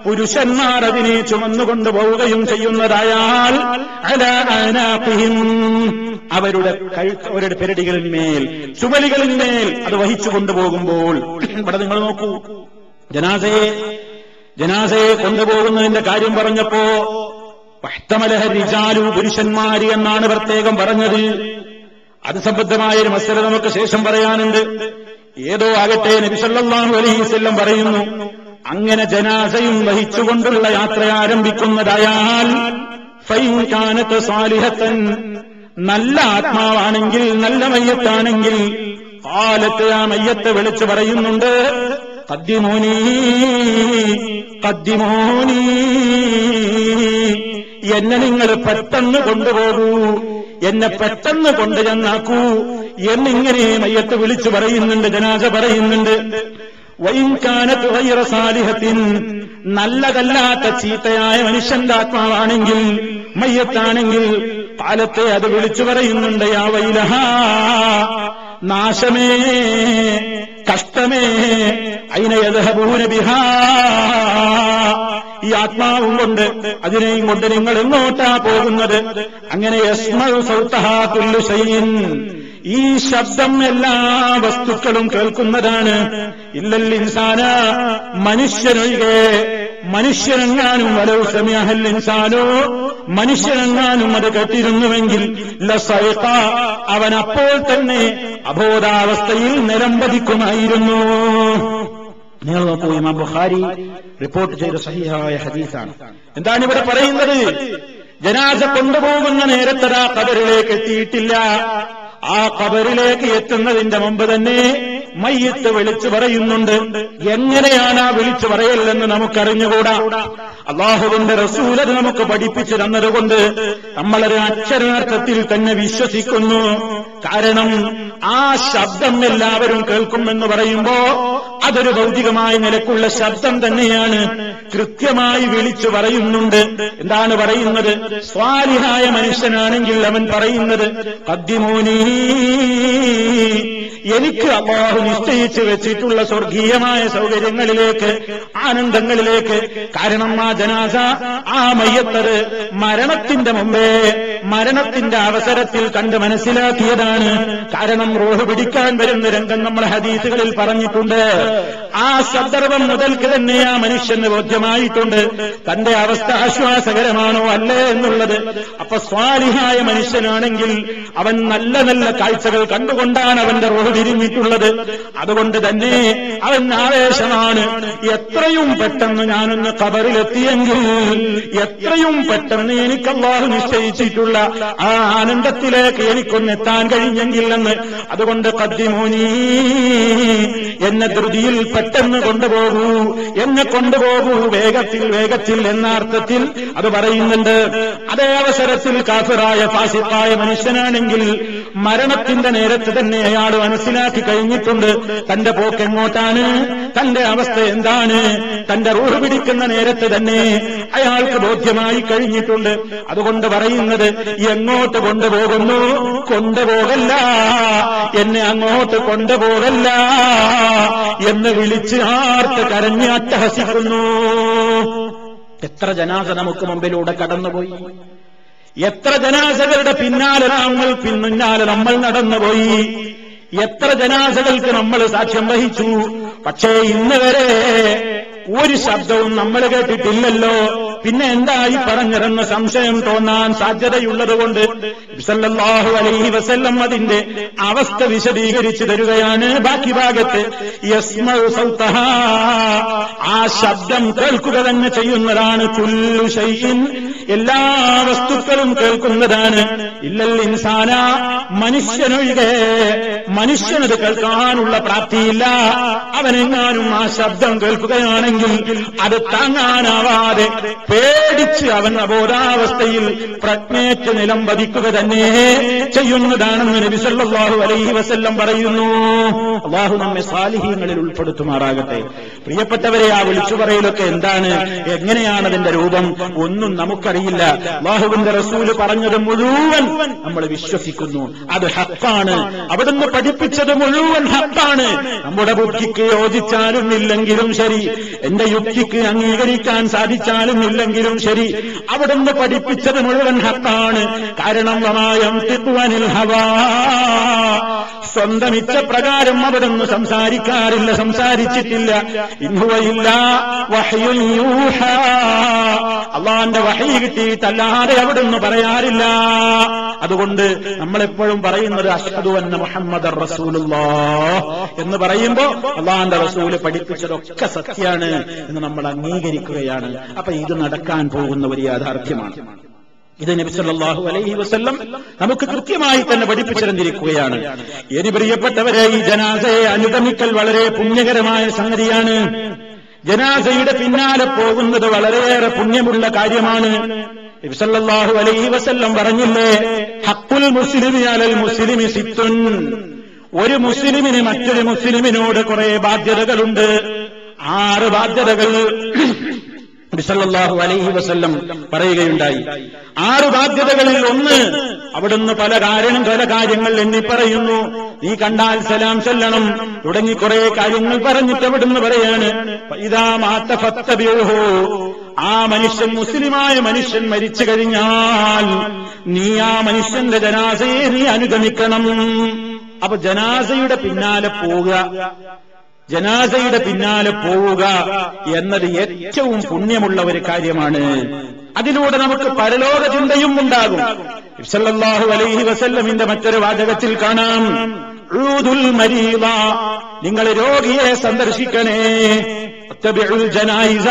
പുരുഷന്മാർ അതിനെ ചുമന്നുകൊണ്ടുപോവുകയും ചെയ്യുന്നതായാൽ അലാ അനാഖിഹിം, അവരുടെ പെരടികളിന്മേൽ, ചുമലുകളിന്മേൽ അത് വഹിച്ചു കൊണ്ടുപോകുമ്പോൾ. ഇവിടെ നിങ്ങൾ നോക്കൂ, ജനാസയെ കൊണ്ടുപോകുന്നതിന്റെ കാര്യം പറഞ്ഞപ്പോ വഹ്തമലഹ റിജാലു, പുരുഷന്മാര് എന്നാണ് പ്രത്യേകം പറഞ്ഞത്. അത് സംബന്ധമായൊരു മസല നമുക്ക് ശേഷം പറയാനുണ്ട്. ഏതോ ആകട്ടെ, നബി സല്ലല്ലാഹു അലൈഹി വസല്ലം പറയുന്നു, അങ്ങനെ ജനാസയും വഹിച്ചുകൊണ്ടുള്ള യാത്ര ആരംഭിക്കുന്നതായാൽ ഫൈൻ കാനത് സാലിഹത്തൻ, നല്ല ആത്മാവാണെങ്കിൽ, നല്ല മയ്യത്താണെങ്കിൽ, ഖാലത്ത്, ആ മയ്യത്ത് വിളിച്ചു പറയുന്നുണ്ട്, ഖദ്ദിമൂനി ഖദ്ദിമൂനി, എന്നെ നിങ്ങൾ പെട്ടെന്ന് കൊണ്ടുപോകൂ, എന്നെ പെട്ടെന്ന് കൊണ്ടുചെന്നാക്കൂ എന്നിങ്ങനെ മയ്യത്ത് വിളിച്ചു പറയുന്നുണ്ട്, ജനാസ പറയുന്നുണ്ട്. വഇൻ കാനത് ഗൈറ സാലിഹത്തിൻ, നല്ലതല്ലാത്ത ചീത്തയായ മനുഷ്യന്റെ ആത്മാവാണെങ്കിൽ, മയ്യത്താണെങ്കിൽ, കാലത്തെ അത് വിളിച്ചു പറയുന്നുണ്ട്, യാ വൈലഹാ, നാശമേ, കഷ്ടമേ, അയിന യദ്ഹബൂന ബിഹാ, ഈ ആത്മാവും കൊണ്ട്, അതിനെയും കൊണ്ട് നിങ്ങൾ എങ്ങോട്ടാ പോകുന്നത്? അങ്ങനെ യസ്മഉ സൗതഹാ കുല്ലു ശൈഇൻ, ഈ ശബ്ദം എല്ലാ വസ്തുക്കളും കേൾക്കുന്നതാണ്. ഇല്ലൽ ഇൻസാന, മനുഷ്യനൊഴികെ. മനുഷ്യനെങ്ങാനും വലൗ സമിഅഹൽ ഇൻസാനോ, മനുഷ്യനെങ്ങാനും അത് കേട്ടിരുന്നുവെങ്കിൽ ലസൈഖ, അവൻ അപ്പോൾ തന്നെ അബോധാവസ്ഥയിൽ നിലംപതിക്കുമായിരുന്നു. നിങ്ങൾ നോക്കൂ, ഇമാം ബുഖാരി റിപ്പോർട്ട് ചെയ്ത സഹീഹായ ഹദീസാണ്. എന്താണ് ഇവിടെ പറയുന്നത്? ജനാസ കൊണ്ടുപോകുന്ന നേരത്തരാ ഖബറിലേക്ക് എത്തിയിട്ടില്ല. ആ ഖബറിലേക്ക് എത്തുന്നതിന്റെ മുമ്പ് തന്നെ മയ്യത്ത് വിളിച്ചു പറയുന്നുണ്ട്. എങ്ങനെയാണ് ആ വിളിച്ചു പറയലെന്ന് നമുക്കറിഞ്ഞുകൂടാ. അല്ലാഹുവിന്റെ റസൂൽ അത് നമുക്ക് പഠിപ്പിച്ചു തന്നതുകൊണ്ട് നമ്മളൊരു അക്ഷരാർത്ഥത്തിൽ തന്നെ വിശ്വസിക്കുന്നു. കാരണം ആ ശബ്ദം എല്ലാവരും കേൾക്കുമെന്ന് പറയുമ്പോ അതൊരു ഭൗതികമായ നിലക്കുള്ള ശബ്ദം തന്നെയാണ്. കൃത്യമായി വിളിച്ചു പറയുന്നുണ്ട്. എന്താണ് പറയുന്നത്? സ്വാലിഹായ മനുഷ്യനാണെങ്കിൽ അവൻ പറയുന്നത് ഖദ്ദിമൂനി, എനിക്ക് അല്ലാഹു നിശ്ചയിച്ചു വെച്ചിട്ടുള്ള സ്വർഗീയമായ സൗകര്യങ്ങളിലേക്ക്, ആനന്ദങ്ങളിലേക്ക്. കാരണം ആ ജനാസ, ആ മയ്യത്തത് മരണത്തിന്റെ മുമ്പേ, മരണത്തിന്റെ അവസരത്തിൽ കണ്ട് മനസ്സിലാക്കിയതാണ്. കാരണം റൂഹ് പിടിക്കാൻ വരുന്ന രംഗം നമ്മൾ ഹദീസുകളിൽ പറഞ്ഞിട്ടുണ്ട്. ആ സന്ദർഭം മുതൽക്ക് തന്നെ ആ മനുഷ്യന് ബോധ്യമായിട്ടുണ്ട് തന്റെ അവസ്ഥ ആശ്വാസകരമാണോ അല്ലേ എന്നുള്ളത്. അപ്പൊ സ്വാലിഹായ മനുഷ്യനാണെങ്കിൽ അവൻ നല്ല നല്ല കാഴ്ചകൾ കണ്ടുകൊണ്ടാണ് അവന്റെ റൂഹ് തിരിഞ്ഞിട്ടുള്ളത്. അതുകൊണ്ട് തന്നെ അവൻ ആവേശമാണ്. എത്രയും പെട്ടെന്ന് ഞാനൊന്ന് ഖബറിലെത്തിയെങ്കിൽ, എത്രയും പെട്ടെന്ന് എനിക്ക് അല്ലാഹു നിശ്ചയിച്ചിട്ടുള്ള ആ ആനന്ദത്തിലേക്ക് എനിക്കൊന്ന് എത്താൻ കഴിഞ്ഞെങ്കിൽ എന്ന്. അതുകൊണ്ട് ഖദ്ദിമൂനി, എന്നെ ധൃതിയിൽ പെട്ടെന്ന് കൊണ്ടുപോകൂ, എന്നെ കൊണ്ടുപോകൂ വേഗത്തിൽ വേഗത്തിൽ എന്ന അർത്ഥത്തിൽ അത് പറയുന്നുണ്ട്. അതേ അവസരത്തിൽ കാഫിറായ ഫാസിഖായ മനുഷ്യനാണെങ്കിൽ മരണത്തിന്റെ നേരത്ത് തന്നെ അയാൾ മനസ്സിലാക്കി കഴിഞ്ഞിട്ടുണ്ട് തന്റെ പോക്ക് എങ്ങോട്ടാണ്, തന്റെ അവസ്ഥ എന്താണ്. തന്റെ റൂഹ് പിടിക്കുന്ന നേരത്ത് തന്നെ അയാൾക്ക് ബോധ്യമായി കഴിഞ്ഞിട്ടുണ്ട്. അതുകൊണ്ട് പറയുന്നത് എങ്ങോട്ട് കൊണ്ടുപോകുന്നു? കൊണ്ടുപോകല്ല, എന്നെ അങ്ങോട്ട് കൊണ്ടുപോകല്ല എന്ന് വിളിച്ച് ആർത്ത് കരഞ്ഞ് അട്ടഹസിക്കുന്നു. എത്ര ജനാസ നമുക്ക് മുമ്പിലൂടെ കടന്നുപോയി, എത്ര ജനാസകളുടെ പിന്നാലെ നമ്മൾ നടന്നുപോയി, എത്ര ജനാസകൾക്ക് നമ്മൾ സാക്ഷ്യം വഹിച്ചു. പക്ഷേ ഇന്ന് വരെ ഒരു ശബ്ദവും നമ്മൾ കേട്ടിട്ടില്ലല്ലോ. പിന്നെ എന്തായി പറഞ്ഞതെന്ന സംശയം തോന്നാൻ സാധ്യതയുള്ളതുകൊണ്ട് സല്ലല്ലാഹു അലൈഹി വസല്ലം അതിന്റെ അവസ്ഥ വിശദീകരിച്ചു തരുകയാണ്. ബാക്കി ഭാഗത്ത് യസ്മഉ സൗതഹാ, ആ ശബ്ദം കേൾക്കുക തന്നെ ചെയ്യുന്നതാണ്. കുല്ലു ശൈഇൻ, എല്ലാ വസ്തുക്കളും കേൾക്കുന്നതാണ്. ഇല്ലൽ ഇൻസാന, മനുഷ്യനൊഴികെ. മനുഷ്യനത് കേൾക്കാനുള്ള പ്രാപ്തിയില്ല. അവനെങ്ങാനും ആ ശബ്ദം കേൾക്കുകയാണെങ്കിൽ അത് താങ്ങാനാവാതെ പേടിച്ച് അവൻ അബോധാവസ്ഥയിൽ പ്രജ്ഞേറ്റ് നിലം പതിക്കുക തന്നെ ചെയ്യുന്നതാണെന്ന് നബി സല്ലല്ലാഹു അലൈഹി വസല്ലം പറയുന്നു. അല്ലാഹു നമ്മെ സാലിഹീങ്ങളിൽ ഉൾപ്പെടുത്തുമാറാകട്ടെ. പ്രിയപ്പെട്ടവരെ, ആ വിളിച്ചു പറയലൊക്കെ എന്താണ്, എങ്ങനെയാണ് അതിന്റെ രൂപം, ഒന്നും നമുക്കറിയില്ല. അല്ലാഹുവിന്റെ റസൂല് പറഞ്ഞത് മുഴുവൻ നമ്മൾ വിശ്വസിക്കുന്നു. അത് ഹഖാണ്. അവിടുന്ന് പഠിപ്പിച്ചത് മുഴുവൻ ഹഖാണ്. നമ്മുടെ ബുദ്ധിക്ക് യോജിച്ചാലും ഇല്ലെങ്കിലും ശരി, എന്റെ യുക്തിക്ക് അംഗീകരിക്കാൻ സാധിച്ചാലും ഇല്ലെങ്കിലും ശരി, അവിടുന്ന് പഠിപ്പിച്ചത് മുഴുവൻ ഹഖാണ്. കാരണം വമായംതിഖുഅനിൽ ഹവാ, സ്വന്തം ഇച്ഛപ്രകാരം അവിടുന്ന് സംസാരിക്കാറില്ല, സംസാരിച്ചിട്ടില്ല. ഇൻഹുവ ഇല്ലാ വഹ്യുൻ യൂഹാ, അല്ലാഹുവിന്റെ വഹയി കിട്ടിയിട്ടല്ലാതെ അവിടുന്ന് പറയാറില്ല. അതുകൊണ്ട് നമ്മളെപ്പോഴും പറയുന്നത് അഷ്ഹദു അന്ന മുഹമ്മദർ റസൂലുള്ളാഹ് എന്ന് പറയുമ്പോ അല്ലാഹുവിന്റെ റസൂല് പഠിപ്പിച്ചതൊക്കെ സത്യമാണ് എന്ന് നമ്മൾ അംഗീകരിക്കുകയാണ്. അപ്പൊ ഇത് നടക്കാൻ പോകുന്ന ഒരു യാഥാർത്ഥ്യമാണ്. ഇത് നബി സല്ലല്ലാഹു അലൈഹി വസല്ലം നമുക്ക് കൃത്യമായി തന്നെ പഠിപ്പിച്ചിരുന്നിരിക്കുകയാണ്. ഇനി പ്രിയപ്പെട്ടവരെ, ഈ ജനാസയെ അനുഗമിക്കൽ വളരെ പുണ്യകരമായ സംഗതിയാണ്. ജനാസയുടെ പിന്നാലെ പോകുന്നത് വളരെയേറെ പുണ്യമുള്ള കാര്യമാണ്. നബി സല്ലല്ലാഹു അലൈഹി വസല്ലം പറഞ്ഞില്ലേ, ഹഖ്ഖുൽ മുസ്ലിമി അലൽ മുസ്ലിമി സിത്തുൻ, ഒരു മുസ്ലിമിന് മറ്റൊരു മുസ്ലിമിനോട് കുറെ ബാധ്യതകളുണ്ട്. 6 ബാധ്യതകൾ നബി സല്ലല്ലാഹു അലൈഹി വസല്ലം പറയുകയുണ്ടായി. 6 ബാധ്യതകളിൽ ഒന്ന്, അവിടുന്ന് പല കാര്യങ്ങൾ എണ്ണി പറയുന്നു. നീ കണ്ടാൽ സലാം ചൊല്ലണം തുടങ്ങി കുറെ കാര്യങ്ങൾ പറഞ്ഞിട്ട് അവിടുന്ന് പറയാണ്, ഇദാ മാത ഫത്തബിഉഹു, ആ മനുഷ്യൻ, മുസ്ലിമായ മനുഷ്യൻ മരിച്ചു കഴിഞ്ഞാൽ നീ ആ മനുഷ്യന്റെ ജനാസയെ നീ അനുഗമിക്കണം. അപ്പൊ ജനാസയുടെ പിന്നാലെ പോവുക, ജനാസയുടെ പിന്നാലെ പോവുക എന്നത് ഏറ്റവും പുണ്യമുള്ള ഒരു കാര്യമാണ്. അതിലൂടെ നമുക്ക് പരലോക ചിന്തയും ഉണ്ടാകും. സല്ലല്ലാഹു അലൈഹി വസല്ലമിന്റെ മറ്റൊരു വാചകത്തിൽ കാണാം, ഊദുൽ മരീദ, നിങ്ങൾ രോഗിയെ സന്ദർശിക്കണേ. തബിഉൽ ജനായിസ,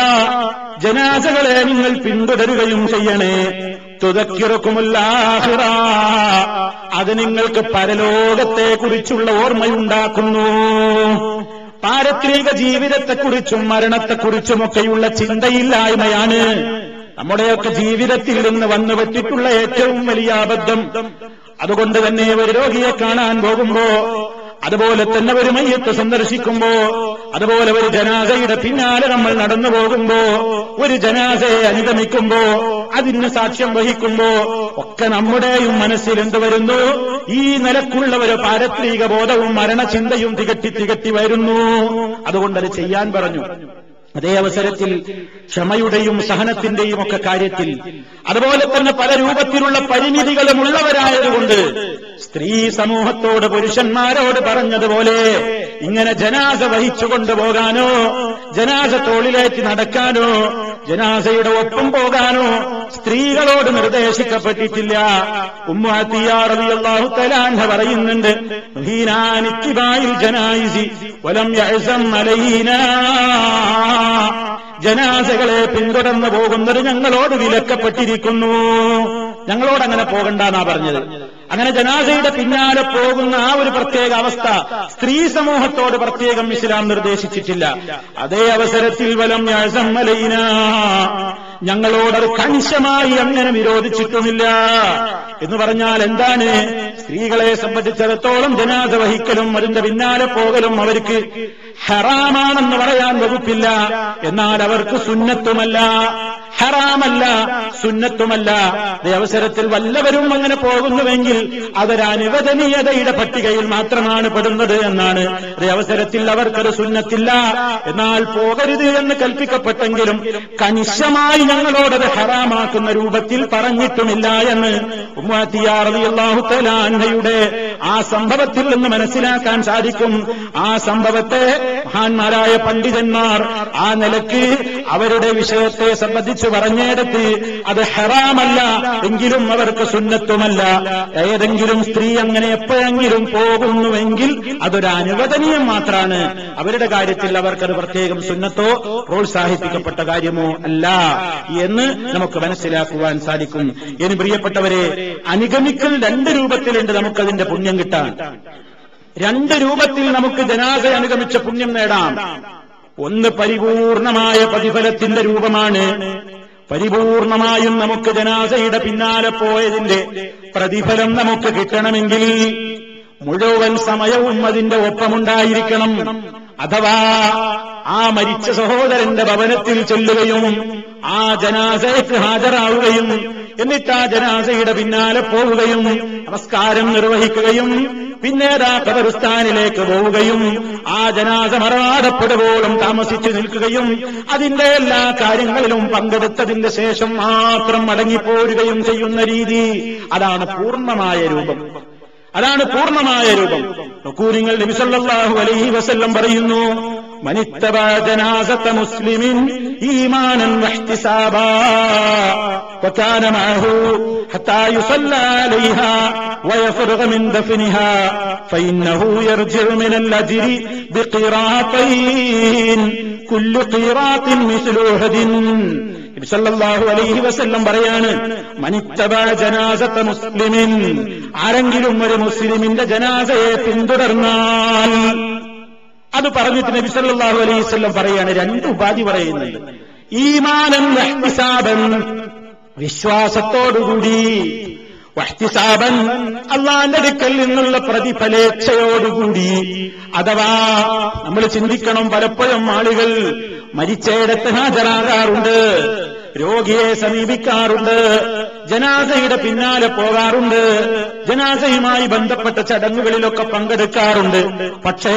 ജനാസകളെ നിങ്ങൾ പിന്തുടരുകയും ചെയ്യണേ. തുദക്കിറുക്കുമുൽ ആഖിറ, അത് നിങ്ങൾക്ക് പരലോകത്തെക്കുറിച്ചുള്ള ഓർമ്മയുണ്ടാക്കുന്നു. പാരത്രിക ജീവിതത്തെക്കുറിച്ചും മരണത്തെക്കുറിച്ചുമൊക്കെയുള്ള ചിന്തയില്ലായ്മയാണ് നമ്മുടെയൊക്കെ ജീവിതത്തിൽ നിന്ന് വന്നു പറ്റിയിട്ടുള്ള ഏറ്റവും വലിയ അബദ്ധം. അതുകൊണ്ട് തന്നെ ഒരു രോഗിയെ കാണാൻ പോകുമ്പോ, അതുപോലെ തന്നെ ഒരു മയ്യത്ത് സന്ദർശിക്കുമ്പോ, അതുപോലെ ഒരു ജനാസയുടെ പിന്നാലെ നമ്മൾ നടന്നു പോകുമ്പോ, ഒരു ജനാസയെ അനുഗമിക്കുമ്പോ, അതിന് സാക്ഷ്യം വഹിക്കുമ്പോ ഒക്കെ നമ്മുടെയും മനസ്സിൽ എന്ത് വരുന്നു? ഈ നിലക്കുള്ള ഒരു പാരത്രിക ബോധവും മരണചിന്തയും തികട്ടി വരുന്നു. അതുകൊണ്ടത് ചെയ്യാൻ പറഞ്ഞു. അതേ അവസരത്തിൽ ക്ഷമയുടെയും സഹനത്തിന്റെയും ഒക്കെ കാര്യത്തിൽ, അതുപോലെ തന്നെ പല രൂപത്തിലുള്ള പരിമിതികളുമുള്ളവരായതുകൊണ്ട് സ്ത്രീ സമൂഹത്തോട് പുരുഷന്മാരോട് പറഞ്ഞതുപോലെ ഇങ്ങനെ ജനാസ വഹിച്ചുകൊണ്ട് പോകാനോ, ജനാസ തോളിലേറ്റ് നടക്കാനോ, ജനാസയുടെ ഒപ്പം പോകാനോ സ്ത്രീകളോട് നിർദ്ദേശിക്കപ്പെട്ടിട്ടില്ല. ഉമ്മു അത്തിയ റളിയല്ലാഹു തആല അൻഹ പറയുന്നുണ്ട്, ഹീനാനിത്തിബായിൽ ജനായിസി വലം യഅസം അലൈനാ, ജനാസകളെ പിന്തുടർന്നു പോകുന്നത് ഞങ്ങളോട് വിലക്കപ്പെട്ടിരിക്കുന്നു. ഞങ്ങളോട് അങ്ങനെ പോകണ്ടെന്നാ പറഞ്ഞത്. അങ്ങനെ ജനാസയുടെ പിന്നാലെ പോകുന്ന ആ ഒരു പ്രത്യേക അവസ്ഥ സ്ത്രീ സമൂഹത്തോട് പ്രത്യേകം ഇസ്ലാം നിർദ്ദേശിച്ചിട്ടില്ല. അതേ അവസരത്തിൽ വലം യഅസം അലൈനാ, ഞങ്ങളോടത് കണിശമായി അങ്ങനെ വിരോധിച്ചിട്ടുമില്ല. എന്ന് പറഞ്ഞാൽ എന്താണ്? സ്ത്രീകളെ സംബന്ധിച്ചിടത്തോളം ജനാസ വഹിക്കലും അതിന്റെ പിന്നാലെ പോകലും അവർക്ക് ഹറാമാണെന്ന് പറയാൻ വകുപ്പില്ല. എന്നാൽ അവർക്ക് സുന്നത്തുമല്ല, ഹറാമല്ല, സുന്നത്തുമല്ല. ഈ അവസരത്തിൽ വല്ലവരും അങ്ങനെ പോകുന്നുവെങ്കിൽ അതൊരു അനുവദനീയതയുടെ പട്ടികയിൽ മാത്രമാണ് പെടുന്നത് എന്നാണ്. ഈ അവസരത്തിൽ അവർക്കത് സുന്നത്തില്ല. എന്നാൽ പോകരുത് എന്ന് കൽപ്പിക്കപ്പെട്ടെങ്കിലും കണിശമായി ഞങ്ങളോടത് ഹറാമാക്കുന്ന രൂപത്തിൽ പറഞ്ഞിട്ടുമില്ല എന്ന് ഉമ്മു അത്തിയ റളിയല്ലാഹു തആല അൻഹയുടെ ആ സംഭവത്തിൽ നിന്ന് മനസ്സിലാക്കാൻ സാധിക്കും. ആ സംഭവത്തെ മഹാന്മാരായ പണ്ഡിതന്മാർ ആ നിലക്ക് അവരുടെ വിഷയത്തെ സംബന്ധിച്ച് പറഞ്ഞിടത്ത് അത് ഹറാമല്ല എങ്കിലും അവർക്ക് സുന്നത്തുമല്ല. ഏതെങ്കിലും സ്ത്രീ അങ്ങനെ എപ്പോഴെങ്കിലും പോകുന്നുവെങ്കിൽ അതൊരു അനുവദനീയം മാത്രമാണ്. അവരുടെ കാര്യത്തിൽ അവർക്കത് പ്രത്യേകം സുന്നത്തോ പ്രോത്സാഹിപ്പിക്കപ്പെട്ട കാര്യമോ അല്ല എന്ന് നമുക്ക് മനസ്സിലാക്കുവാൻ സാധിക്കും. ഇനി പ്രിയപ്പെട്ടവരെ, അനുഗമിക്കൽ രണ്ട് രൂപത്തിലുണ്ട് നമുക്കതിന്റെ പുണ്യം കിട്ടാൻ. രണ്ട് രൂപത്തിൽ നമുക്ക് ജനാസ അനുഗമിച്ച പുണ്യം നേടാം. ഒന്ന് പരിപൂർണമായ പ്രതിഫലത്തിന്റെ രൂപമാണ്. പരിപൂർണമായും നമുക്ക് ജനാസയുടെ പിന്നാലെ പോയതിന്റെ പ്രതിഫലം നമുക്ക് കിട്ടണമെങ്കിൽ മുഴുവൻ സമയവും അതിന്റെ ഒപ്പമുണ്ടായിരിക്കണം. അഥവാ ആ മരിച്ച സഹോദരന്റെ ഭവനത്തിൽ ചെല്ലുകയും ആ ജനാസയ്ക്ക് ഹാജരാവുകയും എന്നിട്ട് ആ ജനാസയുടെ പിന്നാലെ പോവുകയും നമസ്കാരം നിർവഹിക്കുകയും പിന്നീട് ആ ഖബർസ്ഥാനിലേക്ക് പോവുകയും ആ ജനാസ മറമാടപ്പെടുവോളം താമസിച്ചു നിൽക്കുകയും അതിന്റെ എല്ലാ കാര്യങ്ങളിലും പങ്കെടുത്തതിന്റെ ശേഷം മാത്രം മടങ്ങിപ്പോരുകയും ചെയ്യുന്ന രീതി, അതാണ് പൂർണ്ണമായ രൂപം. അതാണ് പൂർണ്ണമായ രൂപം. നിങ്ങൾ നബി സല്ലല്ലാഹു അലൈഹി വസല്ലം പറയുന്നു, മനിത്തബഅ ജനാസത മുസ്ലിമിൻ ഈമാനൻ വഹ്തിസാബാ വകാന മഅഹു ഹത്താ യുസല്ലാ അലൈഹാ വയഫ്റഗ മിൻ ദഫനിഹാ ഫഇന്നഹു യർജിഉ മിനൽ അജ്രി ബിഖിറാതൈൻ കുല്ലു ഖിറാത്തിൻ മിസ്ലു ഉഹദിൻ. നബി സല്ലല്ലാഹു അലൈഹി വസല്ലം പറയാണ്, മനിത്തബഅ ജനാസത മുസ്ലിമിൻ, ആരെങ്കിലും ഒരു മുസ്ലിമിന്റെ ജനാസയെ പിന്തുടർന്നാൽ, അത് പറഞ്ഞിട്ട് നബി സല്ലല്ലാഹു അലൈഹി വസല്ലം പറയാണ്, രണ്ട് ഉപാധി പറയുന്നുണ്ട്. ഈമാനൻ വഹ്തിസാബൻ, വിശ്വാസത്തോടുകൂടി, വഹ്തിസാബൻ അല്ലാഹുവിന്റെ അടുക്കൽ നിന്നുള്ള പ്രതിഫലേച്ഛയോടുകൂടി. അഥവാ നമ്മൾ ചിന്തിക്കണം, പലപ്പോഴും ആളുകൾ മരിച്ചയിടത്ത് ഹാജരാകാറുണ്ട്, രോഗിയെ സമീപിക്കാറുണ്ട്, ജനാസയുടെ പിന്നാലെ പോകാറുണ്ട്, ജനാസയുമായി ബന്ധപ്പെട്ട ചടങ്ങുകളിലൊക്കെ പങ്കെടുക്കാറുണ്ട്. പക്ഷേ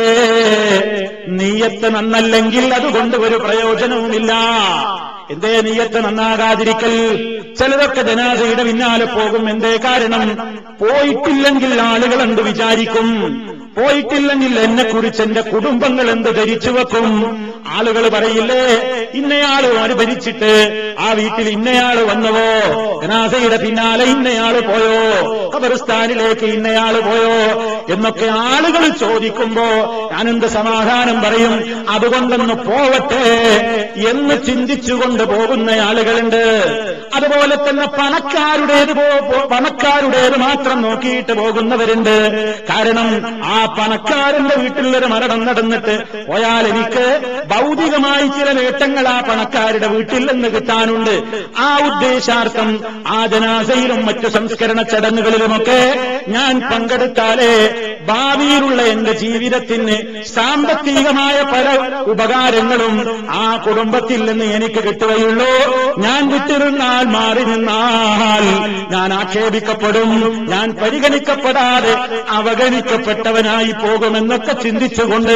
നിയ്യത്ത് നന്നല്ലെങ്കിൽ അതുകൊണ്ട് ഒരു പ്രയോജനവുമില്ല. എന്തേ നിയ്യത്ത് നന്നാകാതിരിക്കൽ? ചിലരൊക്കെ ജനാസയുടെ പിന്നാലെ പോകും. എന്തേ കാരണം? പോയിട്ടില്ലെങ്കിൽ ആളുകൾ എന്ത് വിചാരിക്കും? പോയിട്ടില്ലെങ്കിൽ എന്നെക്കുറിച്ച് എന്റെ കുടുംബങ്ങൾ എന്ത് ധരിച്ചു വെക്കും? ആളുകൾ പറയില്ലേ, ഇന്നയാള് അനുഭരിച്ചിട്ട് ആ വീട്ടിൽ ഇന്നയാള് വന്നുവോ, ജനാസയുടെ പിന്നാലെ ഇന്നയാള് പോയോ, ഖബർസ്ഥാനിലേക്ക് ഇന്നയാള് പോയോ എന്നൊക്കെ ആളുകൾ ചോദിക്കുമ്പോ ഞാനെന്ത് സമാധാനം പറയും? അതുകൊണ്ടൊന്ന് പോവട്ടെ എന്ന് ചിന്തിച്ചുകൊണ്ട് പോകുന്ന ആളുകളുണ്ട്. അതുപോലെ തന്നെ പണക്കാരുടേത് മാത്രം നോക്കിയിട്ട് പോകുന്നവരുണ്ട്. കാരണം ആ പണക്കാരന്റെ വീട്ടിലൊരു മരണം നടന്നിട്ട് പോയാൽ എനിക്ക് ഭൗതികമായി ചില നേട്ടങ്ങൾ ആ പണക്കാരുടെ വീട്ടിൽ നിന്ന് കിട്ടാനുണ്ട്. ആ ഉദ്ദേശാർത്ഥം ആ ജനാസയിലും മറ്റു സംസ്കരണ ചടങ്ങുകളിലുമൊക്കെ ഞാൻ പങ്കെടുത്താലേ ഭാവിയിലുള്ള എന്റെ ജീവിതത്തിന് സാമ്പത്തികമായ പല ഉപകാരങ്ങളും ആ കുടുംബത്തിൽ നിന്ന് എനിക്ക് കിട്ടുകയുള്ളൂ. ഞാൻ വിട്ടിരുന്നാൽ, മാറി നിന്നാൽ ഞാൻ ആക്ഷേപിക്കപ്പെടും, ഞാൻ പരിഗണിക്കപ്പെടാതെ അവഗണിക്കപ്പെട്ടവനായി പോകുമെന്നൊക്കെ ചിന്തിച്ചുകൊണ്ട്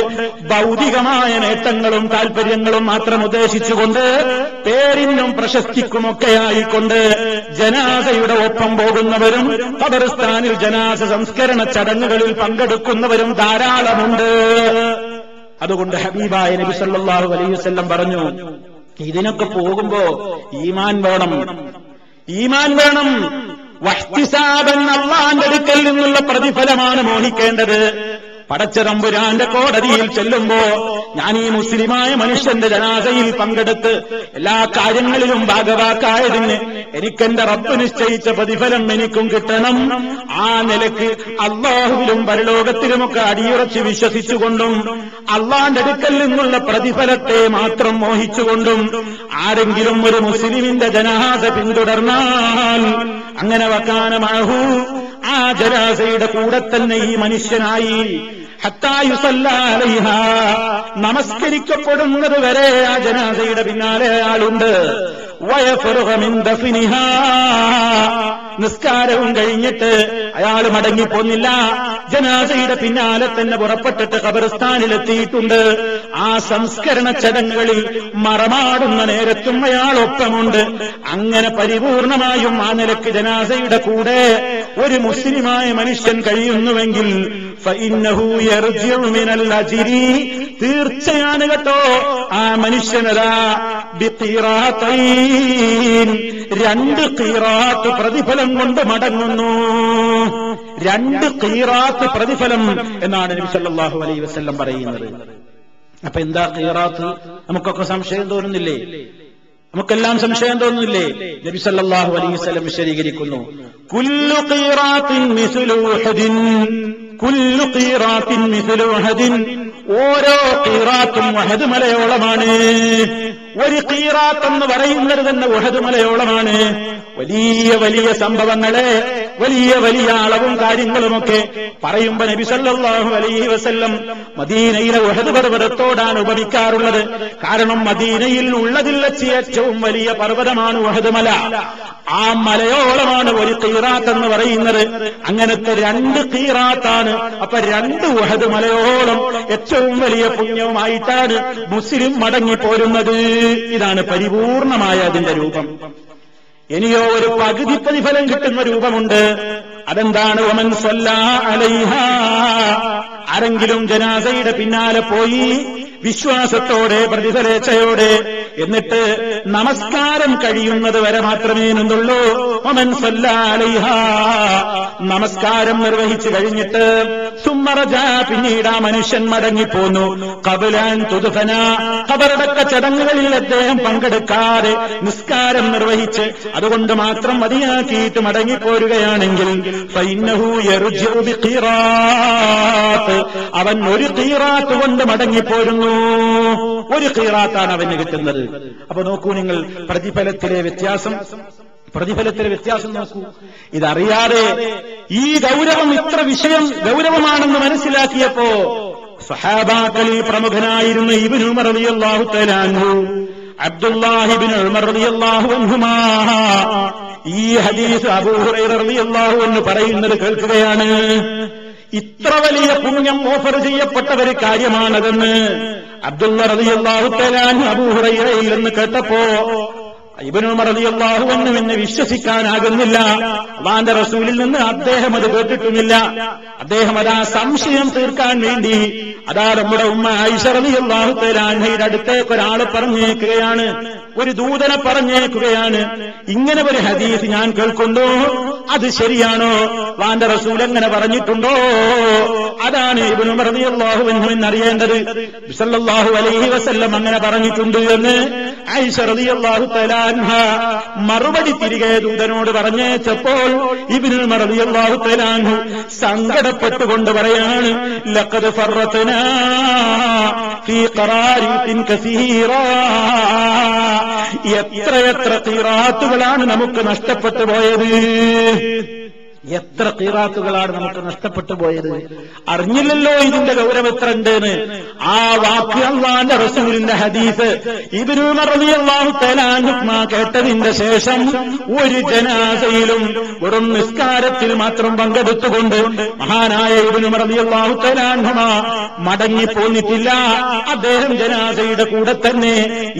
ഭൗതികമായ നേട്ടങ്ങളും താൽപര്യങ്ങളും മാത്രം ഉദ്ദേശിച്ചുകൊണ്ട് പേരിനും പ്രശസ്തിക്കുമൊക്കെ ആയിക്കൊണ്ട് ജനാസയുടെ ഒപ്പം പോകുന്നവരും ഖബർസ്ഥാനിൽ ജനാസ സംസ്കരണ ചടങ്ങുകളിൽ പങ്കെടുക്കുന്നവരും ധാരാളമുണ്ട്. അതുകൊണ്ട് ഹബീബായ നബി സല്ലല്ലാഹു അലൈഹി വസല്ലം പറഞ്ഞു, ഇതിനൊക്കെ പോകുമ്പോ ഈമാൻ വേണം, ഈമാൻ വേണം. വഹ്തിസാബൻ, അല്ലാഹുവിന്റെ അടുക്കൽ നിന്നുള്ള പ്രതിഫലമാണ് മോഹിക്കേണ്ടത്. പടച്ച തമ്പുരാന്റെ കോടതിയിൽ ചെല്ലുമ്പോ ഞാൻ ഈ മുസ്ലിമായ മനുഷ്യന്റെ ജനാസയിൽ പങ്കെടുത്ത് എല്ലാ കാര്യങ്ങളിലും ഭാഗവാക്കായതിന് എനിക്കെന്റെ റബ്ബ് നിശ്ചയിച്ച പ്രതിഫലം എനിക്കും കിട്ടണം. ആ നിലയ്ക്ക് അല്ലാഹുവിലും പരലോകത്തിലുമൊക്കെ അടിയുറച്ച് വിശ്വസിച്ചുകൊണ്ടും അല്ലാഹുവിന്റെ അടുക്കൽ നിന്നുള്ള പ്രതിഫലത്തെ മാത്രം മോഹിച്ചുകൊണ്ടും ആരെങ്കിലും ഒരു മുസ്ലിമിന്റെ ജനാസ പിന്തുടർന്നാൽ അങ്ങനെ വകാന മഅഹു, ആ ജനാസയുടെ കൂടെ തന്നെ ഈ മനുഷ്യനായി ഹത്താ യുസല്ലാ അലൈഹാ, നമസ്കരിക്കപ്പെടുന്നത് വരെ ആ ജനാസയുടെ പിന്നാലെ ആളുണ്ട്. വയഫറുഗ മിൻ ദഫ്നിഹാ, നിസ്കാരവും കഴിഞ്ഞിട്ട് അയാൾ മടങ്ങിപ്പോന്നില്ല, ജനാസയുടെ പിന്നാലെ തന്നെ പുറപ്പെട്ടിട്ട് ഖബർസ്ഥാനിലെത്തിയിട്ടുണ്ട്. ആ സംസ്കരണ ചടങ്ങുകളിൽ മറമാടുന്ന നേരത്തും അയാൾ ഒപ്പമുണ്ട്. അങ്ങനെ പരിപൂർണമായും ആ നിലയ്ക്ക് ജനാസയുടെ കൂടെ ഒരു മുസ്ലിമായ മനുഷ്യൻ കഴിയുന്നുവെങ്കിൽ ഫഇന്നഹു യർജിഉ മിനൽ അജ്രി, തീർച്ചയാണ് കേട്ടോ ആ മനുഷ്യനതാ ബിഖിറാത്തൈൻ, 2 ഖിറാത്ത് പ്രതിഫലം കൊണ്ട് മടങ്ങുന്നു. 2 ഖിറാത്ത് പ്രതിഫലം എന്നാണ് നബി സല്ലല്ലാഹു അലൈഹി വസല്ലം പറയുന്നത്. അപ്പൊ എന്താ ഖിറാത്ത്? നമുക്കൊക്കെ സംശയം തോന്നുന്നില്ലേ? നമുക്കെല്ലാം സംശയം തോന്നുന്നില്ലേ? നബി സല്ലല്ലാഹു അലൈഹി വസല്ലം വിശദീകരിക്കുന്നു, കുല്ലു ഖിറാത്തിൻ മിസ്ലു ഉഹദിൻ, കുല്ലു ഖിറാത്തിൻ മിസ്ലു ഉഹദിൻ, ഓരോ ഖിറാത്തും ഉഹദ് മലയോളമാണ്. ഒരു ഖിറാത്ത് എന്ന് പറയുന്നത് തന്നെ ഉഹദ് മലയോളമാണ്. വലിയ വലിയ സംഭവങ്ങളെ, വലിയ വലിയ അളവും കാര്യങ്ങളുമൊക്കെ പറയുമ്പോ നബി സല്ലല്ലാഹു അലൈഹി വസല്ലം മദീനയിലെ ഉഹദ് പർവ്വതത്തോടാണ് ഉപമിക്കാറുള്ളത്. കാരണം മദീനയിൽ ഉള്ളതിൽ വെച്ച് ഏറ്റവും വലിയ പർവ്വതമാണ് ഉഹദ് മല. ആ മലയോളമാണ് ഒരു ഖിറാത്ത് എന്ന് പറയുന്നത്. അങ്ങനത്തെ 2 ഖിറാത്താണ്. അപ്പൊ 2 ഉഹദ് മലയോളം ഏറ്റവും വലിയ പുണ്യവുമായിട്ടാണ് മുസ്ലിം മടങ്ങിപ്പോരുന്നത്. ഇതാണ് പരിപൂർണമായ അതിന്റെ രൂപം. ഇനിയോ ഒരു പകുതി പ്രതിഫലം കിട്ടുന്ന രൂപമുണ്ട്. അതെന്താണ്? വമൻ സല്ലാ അലൈഹാ, ആരെങ്കിലും ജനാസയുടെ പിന്നാലെ പോയി വിശ്വാസത്തോടെ പ്രതിഫലേച്ഛയോടെ എന്നിട്ട് നമസ്കാരം കഴിയുന്നത് വരെ മാത്രമേ നിന്നുള്ളൂ. വമൻ സല്ലാ അലൈഹാ, നമസ്കാരം നിർവഹിച്ചു കഴിഞ്ഞിട്ട് സുമ്മറജ, പിന്നീട് ആ മനുഷ്യൻ മടങ്ങിപ്പോന്നു. ഖബലാൻ തുദ്ഫന, ഖബറടക്ക ചടങ്ങുകളിൽ അദ്ദേഹം പങ്കെടുക്കാതെ നിസ്കാരം നിർവഹിച്ച് അതുകൊണ്ട് മാത്രം മതിയാക്കിയിട്ട് മടങ്ങിപ്പോരുകയാണെങ്കിൽ ഫഇന്നഹു യർജിഉ ബിഖിറാത്ത്, അവൻ ഒരു ഖിറാത്ത് കൊണ്ട് മടങ്ങിപ്പോരുന്നു. ഒരു ഖിറാത്താണ് അവന് കിട്ടുന്നത്. അപ്പൊ നോക്കൂ നിങ്ങൾ പ്രതിഫലത്തിലെ വ്യത്യാസം, പ്രതിഫലത്തിലെ വ്യത്യാസം നോക്കൂ. ഇതറിയാതെ ഈ ഗൗരവം, ഇത്ര വിഷയം ഗൗരവമാണെന്ന് മനസ്സിലാക്കിയപ്പോ സഹാബാക്കളിൽ പ്രമുഖനായിരുന്ന ഇബ്നു ഉമർ റളിയല്ലാഹു തആല അൻഹു, അബ്ദുല്ലാഹി ഇബ്നു ഉമർ റളിയല്ലാഹു അൻഹുമാ ഈ ഹദീസ് അബൂ ഹുറൈറ റളിയല്ലാഹു അൻഹു പറയുന്നത് കേൾക്കുകയാണ്. ഇത്ര വലിയ പുണ്യം ഓഫർ ചെയ്യപ്പെട്ട ഒരു കാര്യമാണതെന്ന് അബ്ദുള്ള റളിയല്ലാഹു തആല അൻഹു അബൂ ഹുറൈറയിൽ നിന്ന് കേട്ടപ്പോ ഇബ്നു ഉമർ റളിയല്ലാഹു അൻഹുവിനെ വിശ്വസിക്കാനാകുന്നില്ല. അല്ലാഹുവിന്റെ റസൂലിൽ നിന്ന് അദ്ദേഹം അത് കേട്ടിട്ടുമില്ല. അദ്ദേഹം അതാ സംശയം തീർക്കാൻ വേണ്ടി അതാ നമ്മുടെ ഉമ്മ ആയിഷ റളിയല്ലാഹു തആല അൻഹയുടെ അടുത്തേക്ക് ഒരാൾ പറഞ്ഞേക്കുകയാണ്, ഒരു ദൂതനെ പറഞ്ഞേക്കുകയാണ്. ഇങ്ങനെ ഒരു ഹദീസ് ഞാൻ കേൾക്കുന്നു, അത് ശരിയാണോ? അല്ലാഹുവിന്റെ റസൂൽ എങ്ങനെ പറഞ്ഞിട്ടുണ്ടോ? അതാണ് ഇബ്നു ഉമർ റളിയല്ലാഹു അൻഹു എന്നറിയേണ്ടത്. സല്ലല്ലാഹു അലൈഹി വസല്ലം അങ്ങനെ പറഞ്ഞിട്ടുണ്ട് എന്ന് ആയിഷ റളിയല്ലാഹു തആല അൻഹ മറുപടി തിരികെ ദൂതനോട് പറഞ്ഞപ്പോൾ ഇബ്നു ഉമർ റളിയല്ലാഹു തആല അൻഹു സങ്കടപ്പെട്ടുകൊണ്ട് പറയാണ്, ലഖദ് ഫറത്നാ ഫീ ഖറാരീത്തിൻ കസീറാ, എത്രയെത്ര ഖിറാത്തുകളാണ് നമുക്ക് നഷ്ടപ്പെട്ടു പോയത്, എത്ര ഖിറാത്തുകളാണ് നമുക്ക് നഷ്ടപ്പെട്ടു പോയത്. അറിഞ്ഞില്ലല്ലോ ഇതിന്റെ ഗൗരവം എത്ര ഉണ്ടെന്ന്. ആ വാക്ക് അല്ലാഹുവിന്റെ റസൂലിന്റെ ഹദീസ് ഇബ്നു ഉമർ റളിയല്ലാഹു തആല അൻഹു കേട്ടതിന്റെ ശേഷം ഒരു ജനാസയിലും വെറും നിസ്കാരത്തിൽ മാത്രം പങ്കെടുത്തുകൊണ്ട് മഹാനായ ഇബ്നു ഉമർ റളിയല്ലാഹു തആല അൻഹു മടങ്ങിപ്പോന്നിട്ടില്ല. അദ്ദേഹം ജനാസയുടെ കൂടെ തന്നെ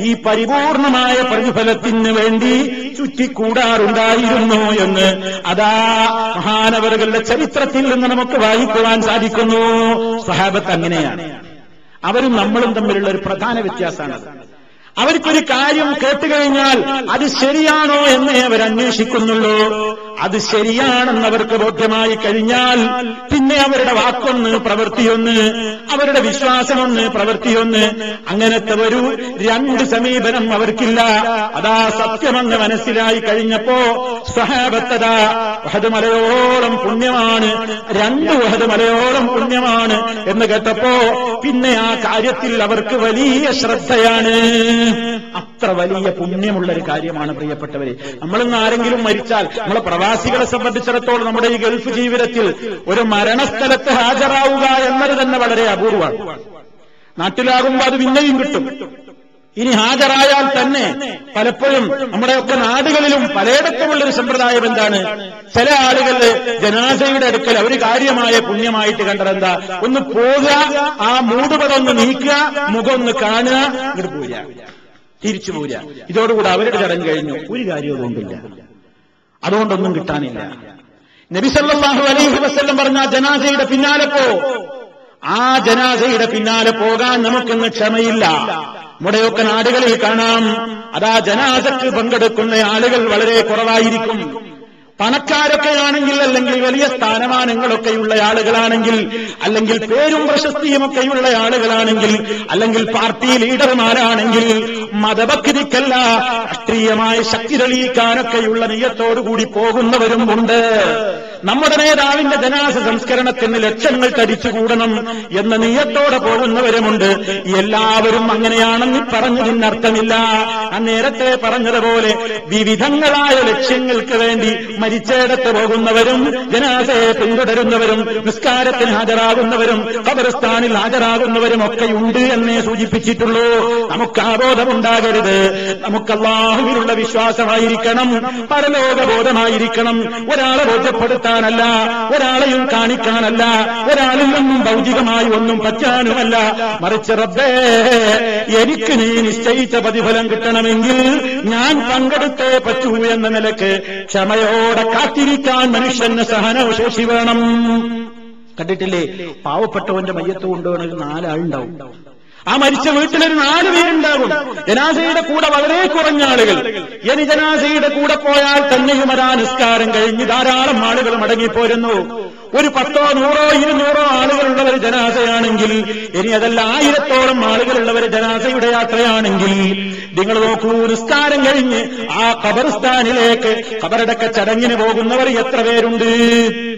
ഈ പരിപൂർണമായ പ്രതിഫലത്തിന് വേണ്ടി ചുറ്റിക്കൂടാറുണ്ടായിരുന്നു എന്ന് അതാ മഹാനവറുകളുടെ ചരിത്രത്തിൽ നിന്ന് നമുക്ക് വായിക്കുവാൻ സാധിക്കുന്നു. സ്വഹാബത്ത് അങ്ങനെയാണ്. അവരും നമ്മളും തമ്മിലുള്ള ഒരു പ്രധാന വ്യത്യാസമാണ്. അവർക്കൊരു കാര്യം കേട്ടുകഴിഞ്ഞാൽ അത് ശരിയാണോ എന്നേ അവർ അന്വേഷിക്കുന്നുള്ളൂ. അത് ശരിയാണെന്നവർക്ക് ബോധ്യമായി കഴിഞ്ഞാൽ പിന്നെ അവരുടെ വാക്കൊന്ന് പ്രവൃത്തിയൊന്ന്, അവരുടെ വിശ്വാസമൊന്ന് പ്രവൃത്തിയൊന്ന്, അങ്ങനത്തെ ഒരു രണ്ട് സമീപനം അവർക്കില്ല. അതാ സത്യമെന്ന് മനസ്സിലായി കഴിഞ്ഞപ്പോ സ്വഹാബത്തതാ ഉഹദ് മലയോളം പുണ്യമാണ്, 2 ഉഹദ് മലയോളം പുണ്യമാണ് എന്ന് കേട്ടപ്പോ പിന്നെ ആ കാര്യത്തിൽ അവർക്ക് വലിയ ശ്രദ്ധയാണ്. അത്ര വലിയ പുണ്യമുള്ളൊരു കാര്യമാണ് പ്രിയപ്പെട്ടവരെ. നമ്മളിന്ന് ആരെങ്കിലും മരിച്ചാൽ, നമ്മളെ പ്രവാസികളെ സംബന്ധിച്ചിടത്തോളം നമ്മുടെ ഈ ഗൾഫ് ജീവിതത്തിൽ ഒരു മരണസ്ഥലത്ത് ഹാജരാവുക എന്നത് തന്നെ വളരെ അപൂർവമാണ്. നാട്ടിലാകുമ്പോൾ അത് പിന്നെയും കിട്ടും. ഇനി ഹാജരായാൽ തന്നെ പലപ്പോഴും നമ്മുടെയൊക്കെ നാടുകളിലും പലയിടത്തുമുള്ളൊരു സമ്പ്രദായം എന്താണ്, ചില ആളുകൾ ജനാസയുടെ അടുക്കൽ അവർ കാര്യമായ പുണ്യമായിട്ട് കണ്ടതെന്താ, ഒന്ന് പോകുക, ആ മൂടുപടമൊന്ന് നീക്കുക, മുഖം ഒന്ന് കാണുക, ഇങ്ങോട്ട് പോരുക, തിരിച്ചു പോരുക. ഇതോടുകൂടെ അവരുടെ ചടങ്ങ് കഴിഞ്ഞു. ഒരു കാര്യവും കൊണ്ടില്ല, അതുകൊണ്ടൊന്നും കിട്ടാനില്ല. നബി സല്ലല്ലാഹു അലൈഹി വസല്ലം പറഞ്ഞ ജനാസയുടെ പിന്നാലെ പോ. ആ ജനാസയുടെ പിന്നാലെ പോകാൻ നമുക്കിന്ന് ക്ഷമയില്ല. നമ്മുടെയൊക്കെ നാടുകളിൽ കാണാം, അതാ ജനാസക്ക് പങ്കെടുക്കുന്ന ആളുകൾ വളരെ കുറവായിരിക്കും. പണക്കാരൊക്കെയാണെങ്കിൽ, അല്ലെങ്കിൽ വലിയ സ്ഥാനമാനങ്ങളൊക്കെയുള്ള ആളുകളാണെങ്കിൽ, അല്ലെങ്കിൽ പേരും പ്രശസ്തിയുമൊക്കെയുള്ള ആളുകളാണെങ്കിൽ, അല്ലെങ്കിൽ പാർട്ടി ലീഡർമാരാണെങ്കിൽ, മതഭക്തിക്കല്ല രാഷ്ട്രീയമായ ശക്തി തെളിയിക്കാനൊക്കെയുള്ള നിയ്യത്തോടുകൂടി പോകുന്നവരും ഉണ്ട്. നമ്മുടെ നേതാവിന്റെ ജനാസ സംസ്കരണത്തിന് ലക്ഷങ്ങൾ തടിച്ചുകൂടണം എന്ന നിയ്യത്തോടെ പോകുന്നവരുമുണ്ട്. എല്ലാവരും അങ്ങനെയാണെന്ന് പറഞ്ഞതിനർത്ഥമില്ല. ഞാൻ നേരത്തെ പറഞ്ഞതുപോലെ വിവിധങ്ങളായ ലക്ഷ്യങ്ങൾക്ക് വേണ്ടി മരിച്ചയിടത്ത് പോകുന്നവരും ജനാസയെ പിന്തുടരുന്നവരും നിസ്കാരത്തിന് ഹാജരാകുന്നവരും ഖബർസ്ഥാനിൽ ഹാജരാകുന്നവരും ഒക്കെയുണ്ട് എന്നേ സൂചിപ്പിച്ചിട്ടുള്ളൂ. നമുക്ക് ആബോധമുണ്ടാകരുത്. നമുക്ക് അല്ലാഹുവിലുള്ള വിശ്വാസമായിരിക്കണം, പരലോകബോധമായിരിക്കണം. ഒരാളെ ബോധ്യപ്പെടുത്താനല്ല, ഒരാളെയും കാണിക്കാനല്ല, ഒരാളിൽ നിന്നും ഭൗതികമായി ഒന്നും പറ്റാനുമല്ല. മറിച്ച് റബ്ബേ, എനിക്ക് നീ നിശ്ചയിച്ച പ്രതിഫലം കിട്ടണമെങ്കിൽ ഞാൻ പങ്കെടുത്തേ പറ്റൂ എന്ന നിലക്ക് ക്ഷമയോടെ കാത്തിരിക്കാൻ മനുഷ്യന് സഹനശേഷി വേണം. കണ്ടിട്ടില്ലേ, പാവപ്പെട്ടവന്റെ മയ്യത്ത് കൊണ്ടുപോകണമെങ്കിൽ 4 ആളുണ്ടാവും. ആ മരിച്ച വീട്ടിലൊരു 4 പേരുണ്ടാകും. ജനാസയുടെ കൂടെ വളരെ കുറഞ്ഞ ആളുകൾ. ഇനി ജനാസയുടെ കൂടെ പോയാൽ തന്നെയും അതാ നിസ്കാരം കഴിഞ്ഞ് ധാരാളം ആളുകൾ മടങ്ങിപ്പോരുന്നു. ഒരു 10, 100, 200 ആളുകളുള്ള ഒരു ജനാസയാണെങ്കിൽ, ഇനി അതല്ല 1000ഓളം ആളുകളുള്ള ഒരു ജനാസയുടെ യാത്രയാണെങ്കിൽ, നിങ്ങൾ നോക്കൂ, നിസ്കാരം കഴിഞ്ഞ് ആ ഖബർസ്ഥാനിലേക്ക് ഖബറടക്ക ചടങ്ങിന് പോകുന്നവർ എത്ര പേരുണ്ട്?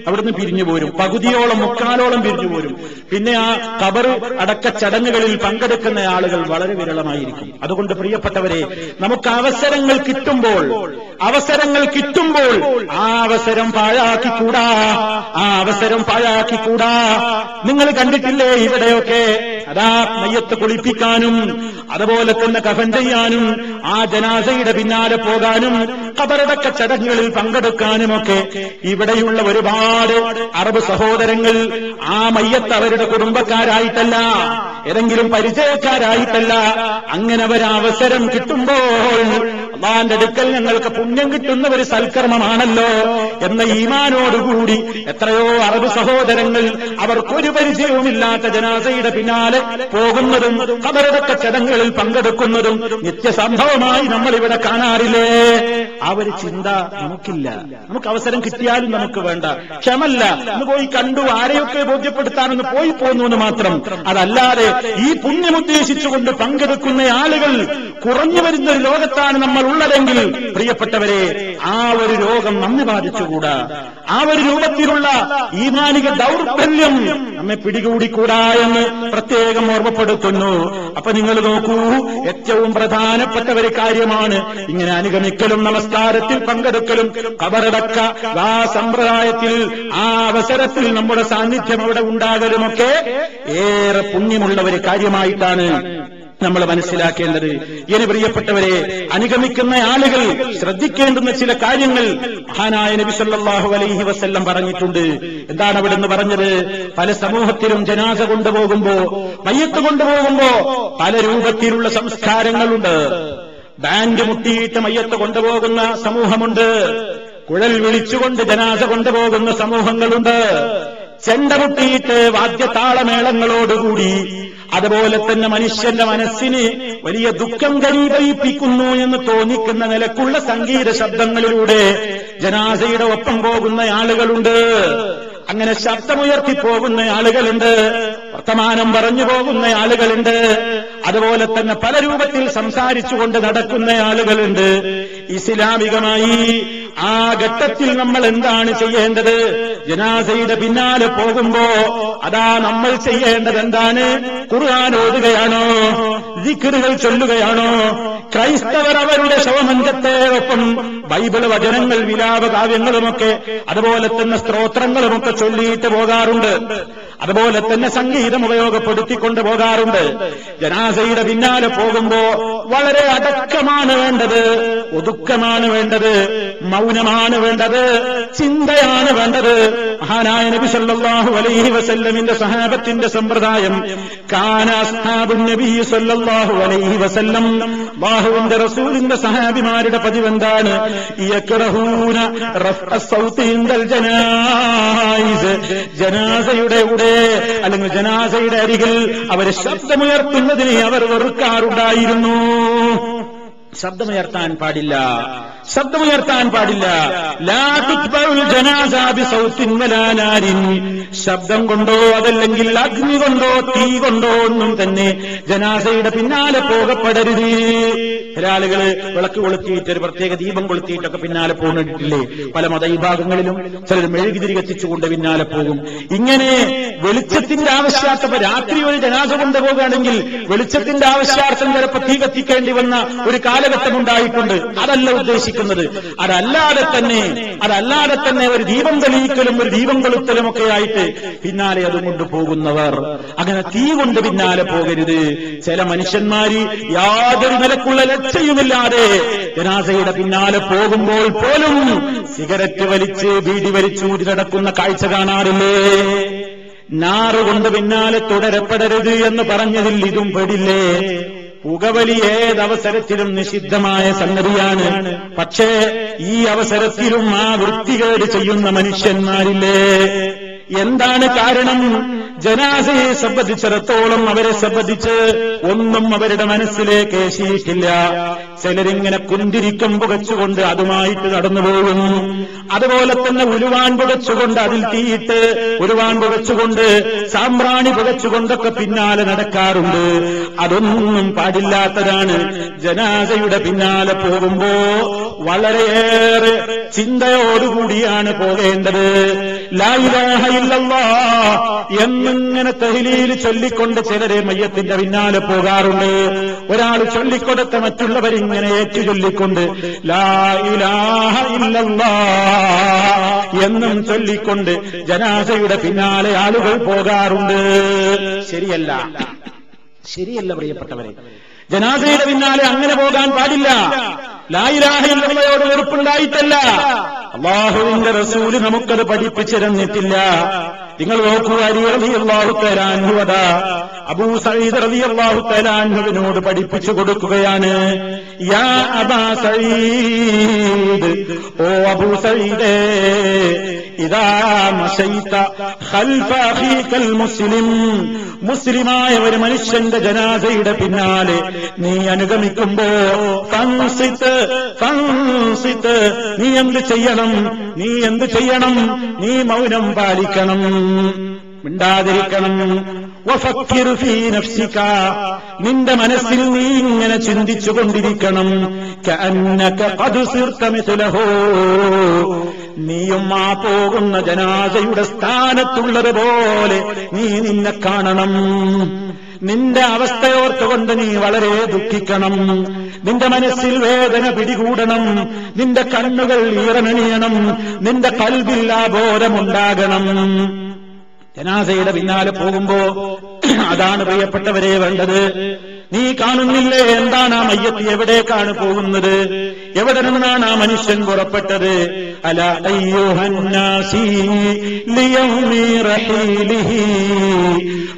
അവിടുന്ന് പിരിഞ്ഞു പോരും. പകുതിയോളം, 3/4ഓളം പിരിഞ്ഞു പോരും. പിന്നെ ആ ഖബർ അടക്ക ചടങ്ങുകളിൽ പങ്കെടുക്കുന്ന ആളുകൾ വളരെ വിരളമായിരിക്കും. അതുകൊണ്ട് പ്രിയപ്പെട്ടവരെ, നമുക്ക് അവസരങ്ങൾ കിട്ടുമ്പോൾ ആ അവസരം പാഴാക്കിക്കൂടാ, ആ അവസരം പാഴാക്കിക്കൂടാ. നിങ്ങൾ കണ്ടിട്ടില്ലേ ഇവിടെയൊക്കെ അതാ മയ്യത്ത് കുളിപ്പിക്കാനും അതുപോലെ തന്നെ കഫൻ ചെയ്യാനും ആ ജനാസയുടെ പിന്നാലെ പോകാനും ഖബറടക്ക ചടങ്ങുകളിൽ പങ്കെടുക്കാനുമൊക്കെ ഇവിടെയുള്ള ഒരുപാട് അറബ് സഹോദരങ്ങൾ ആ മയ്യത്ത് അവരുടെ കുടുംബക്കാരായിട്ടല്ല, ഏതെങ്കിലും പരിചയക്കാരായിട്ടല്ല, അങ്ങനെ ഒരു അവസരം കിട്ടുമ്പോൾ അല്ലാഹുവിന്റെ അടുക്കൽ ഞങ്ങൾക്ക് പുണ്യം കിട്ടുന്ന ഒരു സൽക്കർമ്മമാണല്ലോ എന്ന ഈമാനോടുകൂടി എത്രയോ അറബ് സഹോദരങ്ങൾ അവർക്കൊരു പരിചയവുമില്ലാത്ത ജനാസയുടെ പിന്നാലെ പോകുന്നതും ഖബറടക്ക ചടങ്ങുകളിൽ പങ്കെടുക്കുന്നതും നിത്യസംഭവമായി നമ്മൾ ഇവിടെ കാണാറില്ലേ? ആ ഒരു ചിന്ത നമുക്കില്ല. നമുക്ക് അവസരം കിട്ടിയാലും നമുക്ക് വേണ്ട, ക്ഷമല്ല. ഒന്ന് പോയി കണ്ടു, ആരെയൊക്കെ ബോധ്യപ്പെടുത്താനൊന്ന് പോയി പോന്നു എന്ന് മാത്രം. അതല്ലാതെ ഈ പുണ്യം ഉദ്ദേശിച്ചുകൊണ്ട് പങ്കെടുക്കുന്ന ആളുകൾ കുറഞ്ഞു വരുന്ന ഒരു ലോകത്താണ് നമ്മൾ ഉള്ളതെങ്കിൽ പ്രിയപ്പെട്ടവരെ, ആ ഒരു രോഗം നമ്മെ ബാധിച്ചുകൂടാ. ആ ഒരു രൂപത്തിലുള്ള ഈമാനിക ദൗർബല്യം നമ്മെ പിടികൂടിക്കൂടാ എന്ന് പ്രത്യേകം ഓർമ്മപ്പെടുത്തുന്നു. അപ്പൊ നിങ്ങൾ നോക്കൂ, ഏറ്റവും പ്രധാനപ്പെട്ട ഒരു കാര്യമാണ് ഇങ്ങനെ അനുഗമിക്കലും നമസ്കാരത്തിൽ പങ്കെടുക്കലും ഖബറടക്ക ആ സമ്പ്രദായത്തിൽ ആ അവസരത്തിൽ നമ്മുടെ സാന്നിധ്യം അവിടെ ഉണ്ടാകലുമൊക്കെ ഏറെ പുണ്യമുള്ള ഒരു കാര്യമായിട്ടാണ് നമ്മൾ മനസ്സിലാക്കേണ്ടത്. ഇനി പ്രിയപ്പെട്ടവരെ, അനുഗമിക്കുന്ന ആളുകൾ ശ്രദ്ധിക്കേണ്ടുന്ന ചില കാര്യങ്ങൾ മഹാനായ നബി സല്ലല്ലാഹു അലൈഹി വസല്ലം പറഞ്ഞിട്ടുണ്ട്. എന്താണ് അവിടെ നിന്ന് പറഞ്ഞത്? പല സമൂഹത്തിലും ജനാസ കൊണ്ടുപോകുമ്പോ, മയ്യത്ത് കൊണ്ടുപോകുമ്പോ പല രൂപത്തിലുള്ള സംസ്കാരങ്ങളുണ്ട്. ബാൻഡ് മുട്ടിയിട്ട് മയ്യത്ത് കൊണ്ടുപോകുന്ന സമൂഹമുണ്ട്. കുഴൽ വിളിച്ചുകൊണ്ട് ജനാസ കൊണ്ടുപോകുന്ന സമൂഹങ്ങളുണ്ട്. ചെണ്ട മുട്ടിയിട്ട് വാദ്യതാളമേളങ്ങളോടുകൂടി, അതുപോലെ തന്നെ മനുഷ്യന്റെ മനസ്സിന് വലിയ ദുഃഖം ഘനീഭവിപ്പിക്കുന്നു എന്ന് തോന്നിക്കുന്ന നിലക്കുള്ള സംഗീത ശബ്ദങ്ങളിലൂടെ ജനാസയുടെ ഒപ്പം പോകുന്ന ആളുകളുണ്ട്. അങ്ങനെ ശബ്ദമുയർത്തി പോകുന്ന ആളുകളുണ്ട്. വർത്തമാനം പറഞ്ഞു പോകുന്ന ആളുകളുണ്ട്. അതുപോലെ തന്നെ പല രൂപത്തിൽ സംസാരിച്ചുകൊണ്ട് നടക്കുന്ന ആളുകളുണ്ട്. ഇസ്ലാമികമായി ആ ഘട്ടത്തിൽ നമ്മൾ എന്താണ് ചെയ്യേണ്ടത്? ജനാസയുടെ പിന്നാലെ പോകുമ്പോ അതാ നമ്മൾ ചെയ്യേണ്ടത് എന്താണ്? ഖുർആൻ ഓതുകയാണോ? ദിക്റുകൾ ചൊല്ലുകയാണോ? ക്രൈസ്തവർ അവരുടെ ശവമഞ്ചത്തോടൊപ്പം ബൈബിൾ വചനങ്ങൾ, വിലാപകാവ്യങ്ങളുമൊക്കെ അതുപോലെ തന്നെ സ്തോത്രങ്ങളുമൊക്കെ ചൊല്ലിയിട്ട് പോകാറുണ്ട്. അതുപോലെ തന്നെ സംഗീതം ഉപയോഗപ്പെടുത്തിക്കൊണ്ട് പോകാറുണ്ട്. ജനാസയുടെ പിന്നാലെ പോകുമ്പോ വളരെ അടക്കമാണ് വേണ്ടത്, ഒതുക്കമാണ് വേണ്ടത്, മൗനമാണ് വേണ്ടത്, ചിന്തയാണ് വേണ്ടത്. മഹാനായ നബി സല്ലല്ലാഹു അലൈഹി വസല്ലമിന്റെ സഹാബത്തിന്റെ സമ്പ്രദായം, കാന അസ്ഹാബുൻ നബി സല്ലല്ലാഹു അലൈഹി വസല്ലം, അല്ലാഹുവിന്റെ റസൂലിന്റെ സഹാബിമാരുടെ പതിവെന്താണ്? യക്റഹൂന റഫ്അ സൗതി ഇൻദൽ ജനായിസ്, ജനാസയുടെ കൂടെ അല്ലെങ്കിൽ ജനാസയുടെ അരികിൽ അവർ ശബ്ദമുയർത്തുന്നതിനെ അവർ വെറുക്കാറുണ്ടായിരുന്നു. ശബ്ദമുയർത്താൻ പാടില്ല, ശബ്ദമുയർത്താൻ പാടില്ല. ലാ തുത്ബഉൽ ജനാസ ബിസൗത്തിൻ വലാ നാരിൻ, ശബ്ദം കൊണ്ടോ അതല്ലെങ്കിൽ അഗ്നി കൊണ്ടോ തീ കൊണ്ടോ ഒന്നും തന്നെ ജനാസയുടെ പിന്നാലെ പോകപ്പെടരുത്. ചില ആളുകൾ വിളക്ക് കൊളുത്തിയിട്ട് ഒരു പ്രത്യേക ദീപം കൊളുത്തിയിട്ടൊക്കെ പിന്നാലെ പോകുന്നിട്ടില്ലേ? പല മതവിഭാഗങ്ങളിലും ചിലർ മെഴുകുതിരി കത്തിച്ചുകൊണ്ട് പിന്നാലെ പോകും. ഇങ്ങനെ വെളിച്ചത്തിന്റെ ആവശ്യാർത്ഥം, രാത്രി ഒരു ജനാസ കൊണ്ടുപോകുകയാണെങ്കിൽ വെളിച്ചത്തിന്റെ ആവശ്യാർത്ഥം ചിലപ്പോൾ തീ കത്തിക്കേണ്ടി വന്ന ഒരു കാലഘട്ടം ഉണ്ടായിട്ടുണ്ട്. അതല്ല ഉദ്ദേശിക്കുന്നത്. അതല്ലാതെ തന്നെ ഒരു ദീപം തെളിയിക്കലും ഒരു ദീപം കൊളുത്തലും ഒക്കെ ആയിട്ട് പിന്നാലെ അതുകൊണ്ട് പോകുന്നവർ, അങ്ങനെ തീ കൊണ്ട് പിന്നാലെ പോകരുത്. ചില മനുഷ്യന്മാര് യാതൊരു നിലക്കുള്ള ലജ്ജയുമില്ലാതെ ജനാസയുടെ പിന്നാലെ പോകുമ്പോൾ പോലും സിഗരറ്റ് വലിച്ച് ബീഡി വലിച്ചൂരി നടക്കുന്ന കാഴ്ച കാണാറില്ലേ? നാറുകൊണ്ട് പിന്നാലെ തുടരപ്പെടരുത് എന്ന് പറഞ്ഞതിൽ ഇതും പെടില്ലേ? പുകവലി ഏതവസരത്തിലും നിഷിദ്ധമായ സംഗതിയാണ്. പക്ഷേ ഈ അവസരത്തിലും ആ വൃത്തികേട് ചെയ്യുന്ന മനുഷ്യന്മാരില്ലേ? എന്താണ് കാരണം? ജനാസയെ സംബന്ധിച്ചിടത്തോളം അവരെ സംബന്ധിച്ച് ഒന്നും അവരുടെ മനസ്സിലേക്ക് ഏശിയിട്ടില്ല. ചിലരിങ്ങനെ കുന്തിരിക്കം പുകച്ചുകൊണ്ട് അതുമായിട്ട് നടന്നുപോകും. അതുപോലെ തന്നെ ഉലുവാൻ പുകച്ചുകൊണ്ട് അതിൽ തീയിട്ട് ഉലുവാൻ പുകച്ചുകൊണ്ട് സാമ്പ്രാണി പുകച്ചുകൊണ്ടൊക്കെ പിന്നാലെ നടക്കാറുണ്ട്. അതൊന്നും പാടില്ലാത്തതാണ്. ജനാസയുടെ പിന്നാലെ പോകുമ്പോ വളരെയേറെ ചിന്തയോടുകൂടിയാണ് പോകേണ്ടത്. ലാ ഇലാഹ ഇല്ലല്ലാഹ് എന്നിങ്ങനെ തഹ്ലീൽ ചൊല്ലിക്കൊണ്ട് ചിലരെ മയ്യത്തിന്റെ പിന്നാലെ പോകാറുണ്ട്. ഒരാൾ ചൊല്ലിക്കൊടുത്ത മറ്റുള്ളവരിങ്ങനെ ഏറ്റു ചൊല്ലിക്കൊണ്ട് ലാ ഇലാഹ ഇല്ലല്ലാഹ് എന്നും ചൊല്ലിക്കൊണ്ട് ജനാസയുടെ പിന്നാലെ ആളുകൾ പോകാറുണ്ട്. ശരിയല്ല, ശരിയല്ല പ്രിയപ്പെട്ടവരെ. ജനാസയുടെ പിന്നാലെ അങ്ങനെ പോകാൻ പാടില്ല. ലാ ഇലാഹ ഇല്ലല്ലാഹയോട് വെറുപ്പുണ്ടായിട്ടല്ല, അല്ലാഹുവിന്റെ റസൂല് നമുക്കത് പഠിപ്പിച്ചു തന്നിട്ടില്ല. നിങ്ങൾ നോക്കൂ, അലി റളിയല്ലാഹു തആല അൻഹു അതാ അബൂ സഈദ് റളിയല്ലാഹു തആല അൻഹുവിനോട് പഠിപ്പിച്ചു കൊടുക്കുകയാണ്. യാ അബാ സഈദ്, ഓ അബൂ സഈദേ, ഇദാ മശൈത ഖൽഫ അഖീകൽ മുസ്ലിം, മുസ്ലിമായ ഒരു മനുഷ്യന്റെ ജനാസയുടെ പിന്നാലെ നീ അനുഗമിക്കുമ്പോ ഫൻസിത്, നീ എന്ത് ചെയ്യണം? നീ മൗനം പാലിക്കണം, മിണ്ടാതിരിക്കണം. വഫക്കിർ ഫീ നഫ്സിക, നിന്റെ മനസ്സിൽ നീ ഇങ്ങനെ ചിന്തിച്ചുകൊണ്ടിരിക്കണം. കഅന്നക ഖദ് സിർത മിസ്ലഹു, നീയും ആ പോകുന്ന ജനാസയുടെ സ്ഥാനത്തുള്ളതുപോലെ നീ നിന്നെ കാണണം. നിന്റെ അവസ്ഥയോർത്തുകൊണ്ട് നീ വളരെ ദുഃഖിക്കണം. നിന്റെ മനസ്സിൽ വേദന പിടികൂടണം. നിന്റെ കണ്ണുകൾ ഈറനണിയണം. നിന്റെ ഖൽബിൽ ആബോധമുണ്ടാകണം. ജനാസയുടെ പിന്നാലെ പോകുമ്പോ അതാണ് പ്രിയപ്പെട്ടവരെ വേണ്ടത്. നീ കാണുന്നില്ലേ എന്താണ് ആ മയ്യത്ത് എവിടേക്കാണ് പോകുന്നത്, എവിടെ നിന്നാണ് ആ മനുഷ്യൻ പുറപ്പെട്ടത്. അല അയ്യുഹന്നാസി ലിയൗമി റഹീലിഹി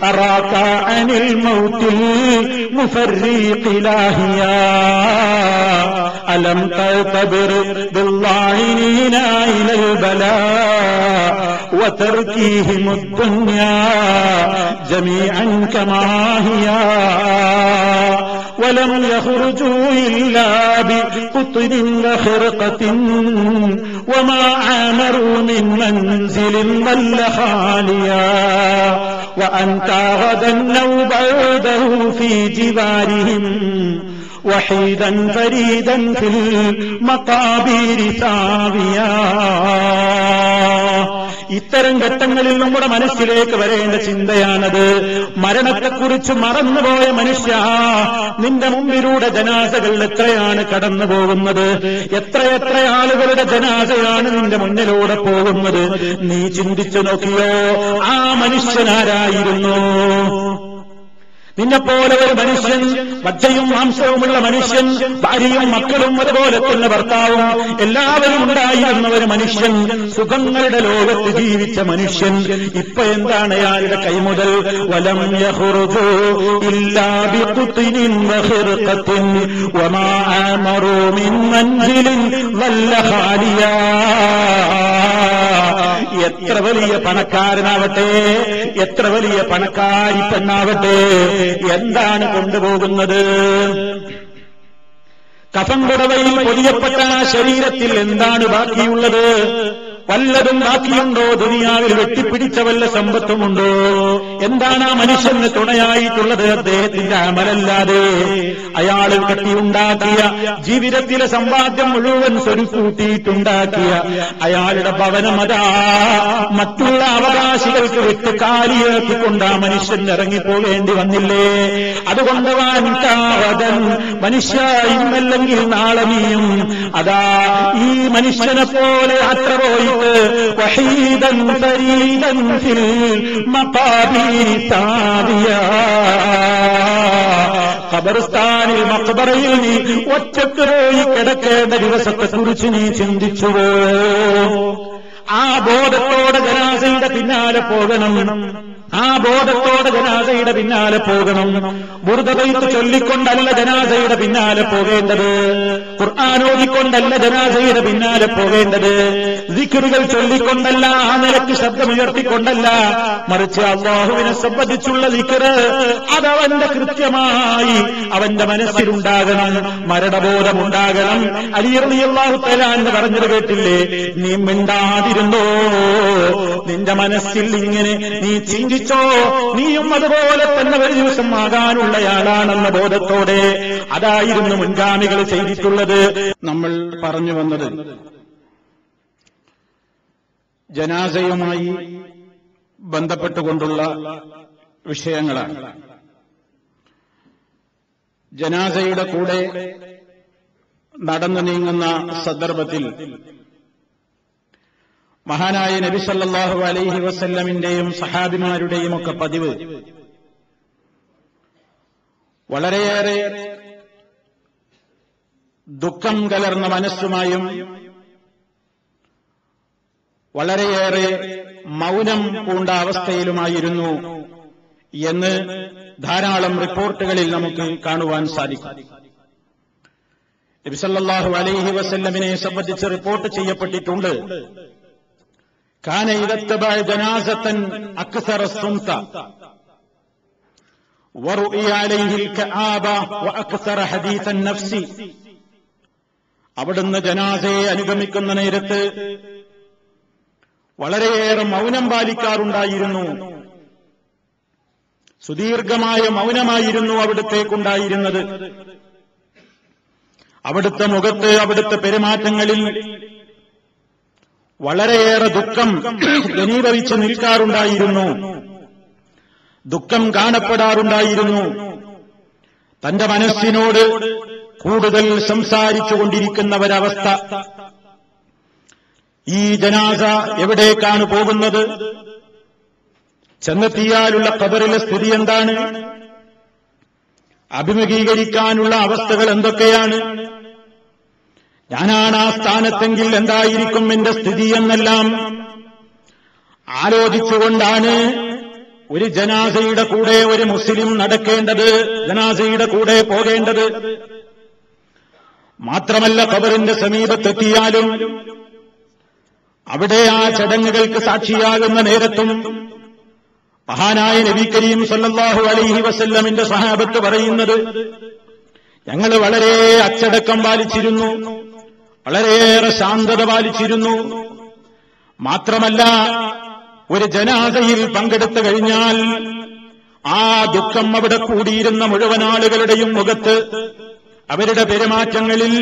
അറാക അനിൽ മൗത്തിൽ മുഫർരീഖി ലാഹിയാ അലം തഅ്തബിർ ബില്ലാഹിനീന ഇലൽ ബലാ وتركيهم الدنيا جميعا كما هي ولم يخرجوا إلا بقطن وخرقة وما عامروا من منزل ظل خاليا وأنت غدا أو بعده في جوارهم وحيدا فريدا في المقابر ثاويا. ഇത്തരം ഘട്ടങ്ങളിൽ നമ്മുടെ മനസ്സിലേക്ക് വരേണ്ട ചിന്തയാണത്. മരണത്തെക്കുറിച്ച് മറന്നുപോയ മനുഷ്യ, നിന്റെ മുമ്പിലൂടെ ജനാസകൾ എത്രയാണ് കടന്നു പോകുന്നത്, എത്രയെത്ര ആളുകളുടെ ജനാസയാണ് നിന്റെ മുന്നിലൂടെ പോകുന്നത്. നീ ചിന്തിച്ചു നോക്കിയോ ആ മനുഷ്യനാരായിരുന്നു? നിന്നെപ്പോലെ ഒരു മനുഷ്യൻ, വജ്ജയും മാംസവുമുള്ള മനുഷ്യൻ, ഭാര്യയും മക്കളും അതുപോലെ തന്നെ ഭർത്താവും എല്ലാവരും ഉണ്ടായിരുന്ന ഒരു മനുഷ്യൻ, സുഖങ്ങളുടെ ലോകത്ത് ജീവിച്ച മനുഷ്യൻ, ഇപ്പൊ എന്താണ് അയാളുടെ കൈമുതൽ? വലം യഖ്റുജു ഇല്ലാ ബിഖുത്നിൻ വഖിർഖത്തിൻ വമാ അമറു മിൻ മൻസിലിൻ വല്ല ഖാലിയാ. എത്ര വലിയ പണക്കാരനാവട്ടെ, എത്ര വലിയ പണക്കാരി പെണ്ണാവട്ടെ, എന്താണ് കൊണ്ടുപോകുന്നത്? കഫൻ പുടവയിൽ പൊതിയപ്പെട്ട ശരീരത്തിൽ എന്താണ് ബാക്കിയുള്ളത്? വല്ലതും ബാക്കിയുണ്ടോ? ദുനിയാവിൽ വെട്ടിപ്പിടിച്ച വല്ല സമ്പത്തുമുണ്ടോ? എന്താണ് ആ മനുഷ്യന് തുണയായിട്ടുള്ളത്? അദ്ദേഹത്തിന്റെ അമലല്ലാതെ. അയാൾ കെട്ടിയുണ്ടാക്കിയ ജീവിതത്തിലെ സമ്പാദ്യം മുഴുവൻ സ്വരുക്കൂട്ടിയിട്ടുണ്ടാക്കിയ അയാളുടെ ഭവനം അതാ മറ്റുള്ള അവകാശികൾക്ക് വിട്ട് കാലിയാക്കിക്കൊണ്ട് ആ മനുഷ്യൻ ഇറങ്ങിപ്പോകേണ്ടി വന്നില്ലേ? അതുകൊണ്ട് വാൻതാവതൻ, മനുഷ്യ ഇന്നല്ലെങ്കിൽ നാളെ നീയും അതാ ഈ മനുഷ്യനെ പോലെ യാത്ര പോയി വഹീദൻ ഫരീദൻ ഫിൽ മഖാബിരി താദിയാ. ഖബർസ്ഥാനിൽ മഖബറയിൽ നീ ഒറ്റക്ക് പോയി കിടക്കേണ്ട ദിവസത്തെക്കുറിച്ച് നീ ചിന്തിച്ചുവോ? ആ ബോധത്തോടെ ജനാസയുടെ പിന്നാലെ പോകണം. ആ ബോധത്തോടെ ജനാസയുടെ പിന്നാലെ പോകണം. ബുർദബൈത്ത് ചൊല്ലിക്കൊണ്ടല്ല ജനാസയുടെ പിന്നാലെ പോകേണ്ടത്. ഖുർആൻ ഓതിക്കൊണ്ടല്ല ജനാസയുടെ പിന്നാലെ പോകേണ്ടത്. ദിക്റുകൾ ചൊല്ലിക്കൊണ്ടല്ല, ആ നിലയ്ക്ക് ശബ്ദമുയർത്തിക്കൊണ്ടല്ല, മറിച്ച് അല്ലാഹുവിനെ സംബന്ധിച്ചുള്ള ദിക്ർ അതവന്റെ കൃത്യമായി അവന്റെ മനസ്സിലുണ്ടാകണം. മരണബോധമുണ്ടാകണം. അലി റളിയല്ലാഹു തആല എന്ന് പറഞ്ഞത് കേട്ടില്ലേ? നീ മിണ്ടാതിരുന്നോ? നിന്റെ മനസ്സിൽ ഇങ്ങനെ നീ ചിന്തിച്ചോ? നീയും അതുപോലെ തന്നെ ഒരു ദിവസം ആകാനുള്ളയാളാണെന്ന ബോധത്തോടെ അതായിരുന്നു മുൻഗാമികൾ ചെയ്തിട്ടുള്ളത്. നമ്മൾ പറഞ്ഞു വന്നത് ജനാസയുമായി ബന്ധപ്പെട്ടുകൊണ്ടുള്ള വിഷയങ്ങളാണ്. ജനാസയുടെ കൂടെ നടന്നു നീങ്ങുന്ന സന്ദർഭത്തിൽ മഹാനായ നബി സല്ലല്ലാഹു അലൈഹി വസല്ലമിന്റെയും സഹാബിമാരുടെയും ഒക്കെ പതിവ് വളരെയേറെ ദുഃഖം കലർന്ന മനസ്സുമായും വളരെയേറെ മൗനം പൂണ്ട അവസ്ഥയിലുമായിരുന്നു എന്ന് ധാരാളം റിപ്പോർട്ടുകളിൽ നമുക്ക് കാണുവാൻ സാധിക്കും. നബി സല്ലല്ലാഹു അലൈഹി വസല്ലമിനെ സംബന്ധിച്ച് റിപ്പോർട്ട് ചെയ്യപ്പെട്ടിട്ടുണ്ട്. കാന ഇദത്തബഅ ജനാസതൻ അക്സറ സുംത വറുഇ അലൈഹിൽ കആബ വഅക്സറ ഹദീസൻ നഫ്സി. അവിടുന്ന് ജനാസയെ അനുഗമിക്കുന്ന നേരത്ത് വളരെയേറെ മൗനം പാലിക്കാറുണ്ടായിരുന്നു. സുദീർഘമായ മൗനമായിരുന്നു അവിടുത്തേക്കുണ്ടായിരുന്നത്. അവിടുത്തെ മുഖത്ത്, അവിടുത്തെ പെരുമാറ്റങ്ങളിൽ വളരെയേറെ ദുഃഖം ഘനീഭവിച്ച് നിൽക്കാറുണ്ടായിരുന്നു, ദുഃഖം കാണപ്പെടാറുണ്ടായിരുന്നു. തന്റെ മനസ്സിനോട് കൂടുതൽ സംസാരിച്ചുകൊണ്ടിരിക്കുന്ന ഒരവസ്ഥ. ഈ ജനാസ എവിടേക്കാണ് പോകുന്നത്? ചെന്നെത്തിയാലുള്ള ഖബറിലെ സ്ഥിതി എന്താണ്? അഭിമുഖീകരിക്കാനുള്ള അവസ്ഥകൾ എന്തൊക്കെയാണ്? ഞാനാണ് ആ സ്ഥാനത്തെങ്കിൽ എന്തായിരിക്കും എന്റെ സ്ഥിതി എന്നെല്ലാം ആലോചിച്ചുകൊണ്ടാണ് ഒരു ജനാസയുടെ കൂടെ ഒരു മുസ്ലിം നടക്കേണ്ടത്, ജനാസയുടെ കൂടെ പോകേണ്ടത്. മാത്രമല്ല, ഖബറിന്റെ സമീപത്തെത്തിയാലും അവിടെ ആ ചടങ്ങുകൾക്ക് സാക്ഷിയാകുന്ന നേരത്തും മഹാനായ നബി കരീം സല്ലല്ലാഹു അലൈഹി വസല്ലമിന്റെ സ്വഹാബത്ത് പറയുന്നത്, ഞങ്ങൾ വളരെ അച്ചടക്കം പാലിച്ചിരുന്നു, വളരെയേറെ ശാന്തത പാലിച്ചിരുന്നു. മാത്രമല്ല, ഒരു ജനാസയിൽ പങ്കെടുത്തു കഴിഞ്ഞാൽ ആ ദുഃഖം അവിടെ കൂടിയിരുന്ന മുഴുവൻ ആളുകളുടെയും മുഖത്ത്, അവരുടെ പെരുമാറ്റങ്ങളിൽ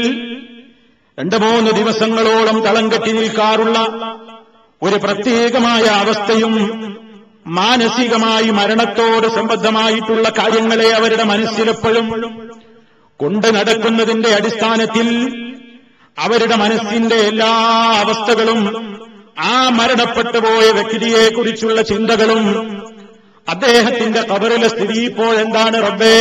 2-3 ദിവസങ്ങളോളം തളം കെട്ടി നിൽക്കാറുള്ള ഒരു പ്രത്യേകമായ അവസ്ഥയും, മാനസികമായി മരണത്തോട് സംബന്ധമായിട്ടുള്ള കാര്യങ്ങളെ അവരുടെ മനസ്സിലെപ്പോഴും കൊണ്ട് നടക്കുന്നതിന്റെ അടിസ്ഥാനത്തിൽ അവരുടെ മനസ്സിന്റെ എല്ലാ അവസ്ഥകളും, ആ മരണപ്പെട്ടുപോയ വ്യക്തിയെക്കുറിച്ചുള്ള ചിന്തകളും, അദ്ദേഹത്തിന്റെ ഖബറിലെ സ്ഥിതി ഇപ്പോഴെന്താണ് റബ്ബേ,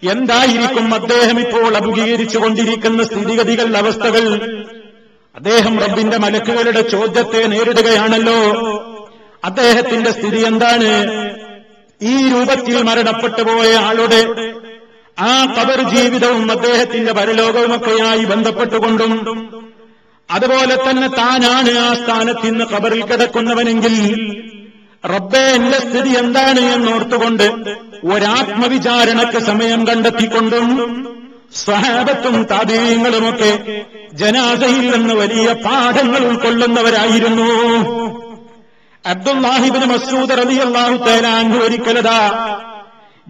എന്തായിരിക്കും അദ്ദേഹം ഇപ്പോൾ അഭിമുഖീകരിച്ചുകൊണ്ടിരിക്കുന്ന സ്ഥിതിഗതികൾ, അവസ്ഥകൾ, അദ്ദേഹം റബ്ബിന്റെ മലക്കുകളുടെ ചോദ്യത്തെ നേരിടുകയാണല്ലോ, അദ്ദേഹത്തിന്റെ സ്ഥിതി എന്താണ്? ഈ രൂപത്തിൽ മരണപ്പെട്ടുപോയ ആളുടെ ആ ഖബർ ജീവിതവും അദ്ദേഹത്തിന്റെ പരലോകവുമൊക്കെയായി ബന്ധപ്പെട്ടുകൊണ്ടും, അതുപോലെ തന്നെ താനാണ് ആ സ്ഥാനത്ത് ഇന്ന് ഖബറിൽ കിടക്കുന്നവനെങ്കിൽ റബ്ബേ എന്റെ സ്ഥിതി എന്താണ് എന്നോർത്തുകൊണ്ട് ഒരാത്മവിചാരണക്ക് സമയം കണ്ടെത്തിക്കൊണ്ടും സ്വഹാബത്തും താബീഈങ്ങളുമൊക്കെ ജനാസയിൽ നിന്ന് വലിയ പാഠങ്ങൾ ഉൾക്കൊള്ളുന്നവരായിരുന്നു. അബ്ദുല്ലാഹി ഇബ്നു മസ്ഊദ് റളിയല്ലാഹു തആല അൻഹു ഒരിക്കലതാ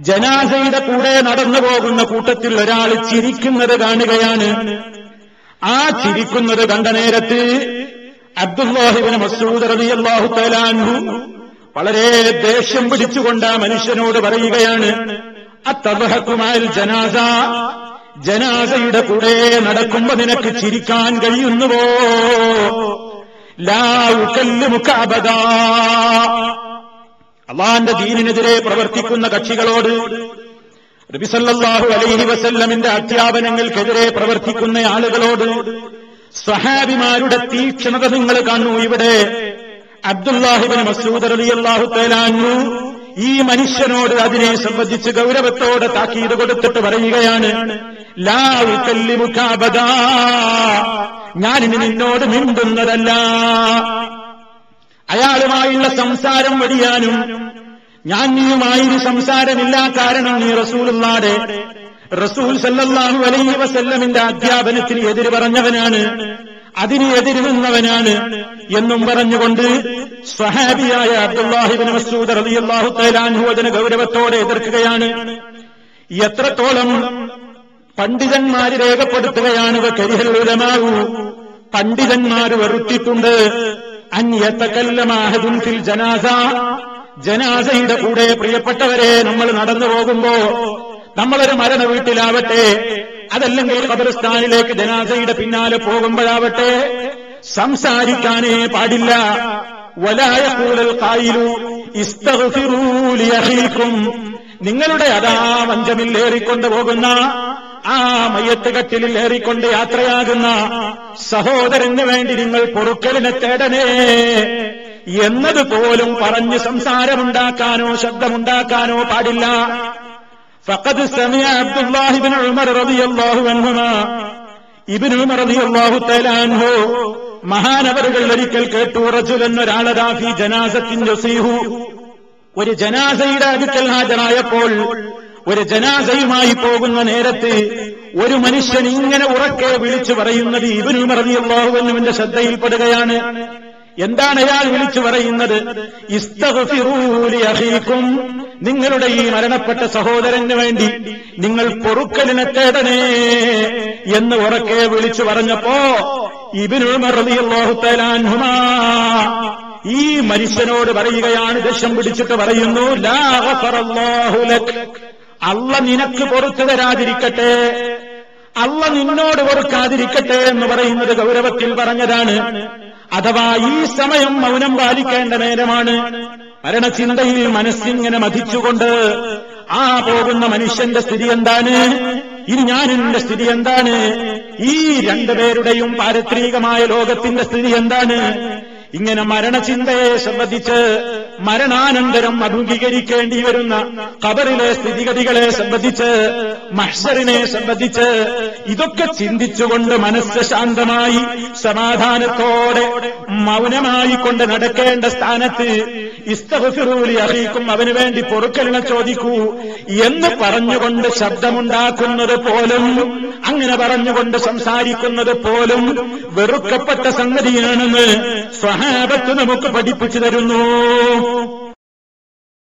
ജനാസയുടെ കൂടെ നടന്നു പോകുന്ന കൂട്ടത്തിൽ ഒരാൾ ചിരിക്കുന്നത് കാണുകയാണ്. ആ ചിരിക്കുന്നത് കണ്ട നേരത്ത് അബ്ദുല്ലാഹി ഇബ്നു മസ്ഊദ് റളിയല്ലാഹു തആല അൻഹു വളരെ ദേഷ്യം പിടിച്ചുകൊണ്ട് ആ മനുഷ്യനോട് പറയുകയാണ്, അത്തദ്ഹഖു മഅൽ ജനാസ, ജനാസയുടെ കൂടെ നടക്കുമ്പോ നിനക്ക് ചിരിക്കാൻ കഴിയുന്നുവോ? ലാ ഉകല്ലിമുക അബദാ. അല്ലാഹുവിന്റെ ദീനിനെതിരെ പ്രവർത്തിക്കുന്ന കക്ഷികളോട്, നബി സല്ലല്ലാഹു അലൈഹി വസല്ലമിന്റെ അധ്യാപനങ്ങൾക്കെതിരെ പ്രവർത്തിക്കുന്ന ആളുകളോട് സ്വഹാബിമാരുടെ തീക്ഷ്ണത നിങ്ങൾ കാണൂ. ഇവിടെ അബ്ദുല്ലാഹി ഇബ്നു മസ്ഊദ് റളിയല്ലാഹു തആല അൻഹു ഈ മനുഷ്യനോട് അതിനെ സംബന്ധിച്ച് ഗൗരവത്തോടെ താക്കീത് കൊടുത്തിട്ട് പറയുകയാണ്, ലാ ഉകല്ലിമുക അബദാ, ഞാനിനി നിന്നോട് മിണ്ടുന്നതല്ല. അയാളുമായുള്ള സംസാരം വടിയാനും ഞാൻ നീയുമായൊരു സംസാരമില്ല, കാരണം നീ റസൂൽ സല്ലല്ലാഹു അലൈഹി വസല്ലമിന്റെ അധ്യാപനത്തിന് എതിര് പറഞ്ഞവനാണ്, അതിന് എതിര് നിന്നവനാണ് എന്നും പറഞ്ഞുകൊണ്ട് സ്വഹാബിയായ അബ്ദുല്ലാഹി ഇബ്നു മസ്ഊദ് റളിയല്ലാഹു തആല അൻഹു അതിനെ ഗൗരവത്തോടെ എതിർക്കുകയാണ്. എത്രത്തോളം പണ്ഡിതന്മാര് രേഖപ്പെടുത്തുകയാണ്, കരിഹൽ ഉലമാഉ, പണ്ഡിതന്മാര് വെറുത്തിട്ടുണ്ട്, അൻ യതകല്ലമ അഹദുൻ ഫിൽ ജനാസ, ജനാസയുടെ കൂടെ പ്രിയപ്പെട്ടവരെ നമ്മൾ നടന്നു പോകുമ്പോ, നമ്മളൊരു മരണ വീട്ടിലാവട്ടെ, അതല്ലെങ്കിൽ ഖബർസ്ഥാനിലേക്ക് ജനാസയുടെ പിന്നാലെ പോകുമ്പോഴാവട്ടെ, സംസാരിക്കാനേ പാടില്ല. വലാ യഖൂലുൽ ഖായിലു ഇസ്തഗ്ഫിറൂ ലിഅഖീകും, നിങ്ങളുടെ അതാ മഞ്ചമിൽ ഏറിക്കൊണ്ടു പോകുന്ന, ആ മയ്യത്ത് കട്ടിലിൽ ഏറിക്കൊണ്ട് യാത്രയാകുന്ന സഹോദരന് വേണ്ടി നിങ്ങൾ പൊറുക്കലിനെ തേടണേ എന്നതുപോലും പറഞ്ഞ് സംസാരമുണ്ടാക്കാനോ ശബ്ദമുണ്ടാക്കാനോ പാടില്ല. ഫഖദ് സമിഅ അബ്ദുല്ലാഹി ഇബ്നു ഉമർ റളിയല്ലാഹു അൻഹുമാ, ഇബ്നു ഉമർ റളിയല്ലാഹു തആല അൻഹു മഹാനവറുകൾ ഒരിക്കൽ കേട്ടു, റജുലൻ, ഒരാളതാ ഫീ ജനാസത്തിൻ യസീഹു, ഒരു ജനാസയുടെ അടുക്കൽ ഹാജരായപ്പോൾ, ഒരു ജനാസയുമായി പോകുന്ന നേരത്ത് ഒരു മനുഷ്യൻ ഇങ്ങനെ ഉറക്കെ വിളിച്ചു പറയുന്നത് ഇബ്നു ഉമർ റളിയല്ലാഹു അൻഹുവിന്റെ ശ്രദ്ധയിൽപ്പെടുകയാണ്. എന്താണ് അയാൾ വിളിച്ചു പറയുന്നത്? ഇസ്തഗ്ഫിറൂ ലി അഖീകും, നിങ്ങളുടെ ഈ മരണപ്പെട്ട സഹോദരന് വേണ്ടി നിങ്ങൾ പൊറുക്കലിനെ തേടണേ എന്ന് ഉറക്കെ വിളിച്ചു പറഞ്ഞപ്പോ ഇബ്നു ഉമർ റളിയല്ലാഹു തആല അൻഹുമാ ഈ മനുഷ്യനോട് പറയുകയാണ്, ദേഷ്യം പിടിച്ചിട്ട് പറയുന്നു, ലാ ഗഫറല്ലാഹു ലക്, അള്ള നിനക്ക് പൊറുത്തു തരാതിരിക്കട്ടെ, അള്ള നിന്നോട് പൊറുക്കാതിരിക്കട്ടെ എന്ന് പറയുന്നത് ഗൗരവത്തിൽ പറഞ്ഞതാണ്. അഥവാ ഈ സമയം മൗനം പാലിക്കേണ്ട നേരമാണ്. മരണചിന്തയിൽ മനസ്സിങ്ങനെ മഥിച്ചുകൊണ്ട് ആ പോകുന്ന മനുഷ്യന്റെ സ്ഥിതി എന്താണ്, ഇനി ഞാൻ എന്റെ സ്ഥിതി എന്താണ്, ഈ രണ്ടുപേരുടെയും പാരത്രികമായ ലോകത്തിന്റെ സ്ഥിതി എന്താണ്, ഇങ്ങനെ മരണചിന്തയെ സംബന്ധിച്ച്, മരണാനന്തരം അഭിമുഖീകരിക്കേണ്ടി വരുന്ന ഖബറിലെ സ്ഥിതിഗതികളെ സംബന്ധിച്ച്, മഹ്ശറിനെ സംബന്ധിച്ച് ഇതൊക്കെ ചിന്തിച്ചുകൊണ്ട് മനസ്സ് ശാന്തമായി സമാധാനത്തോടെ മൗനമായി കൊണ്ട് നടക്കേണ്ട സ്ഥാനത്ത് ഇസ്തഗ്ഫിറൂ ലി അഖീകും, അവന് വേണ്ടി പൊറുക്കലിനെ ചോദിക്കൂ എന്ന് പറഞ്ഞുകൊണ്ട് ശബ്ദമുണ്ടാക്കുന്നത് പോലും, അങ്ങനെ പറഞ്ഞുകൊണ്ട് സംസാരിക്കുന്നത് പോലും വെറുക്കപ്പെട്ട സംഗതിയാണെന്ന് സ്വഹാബത്ത് നമുക്ക് പഠിപ്പിച്ചു തരുന്നു.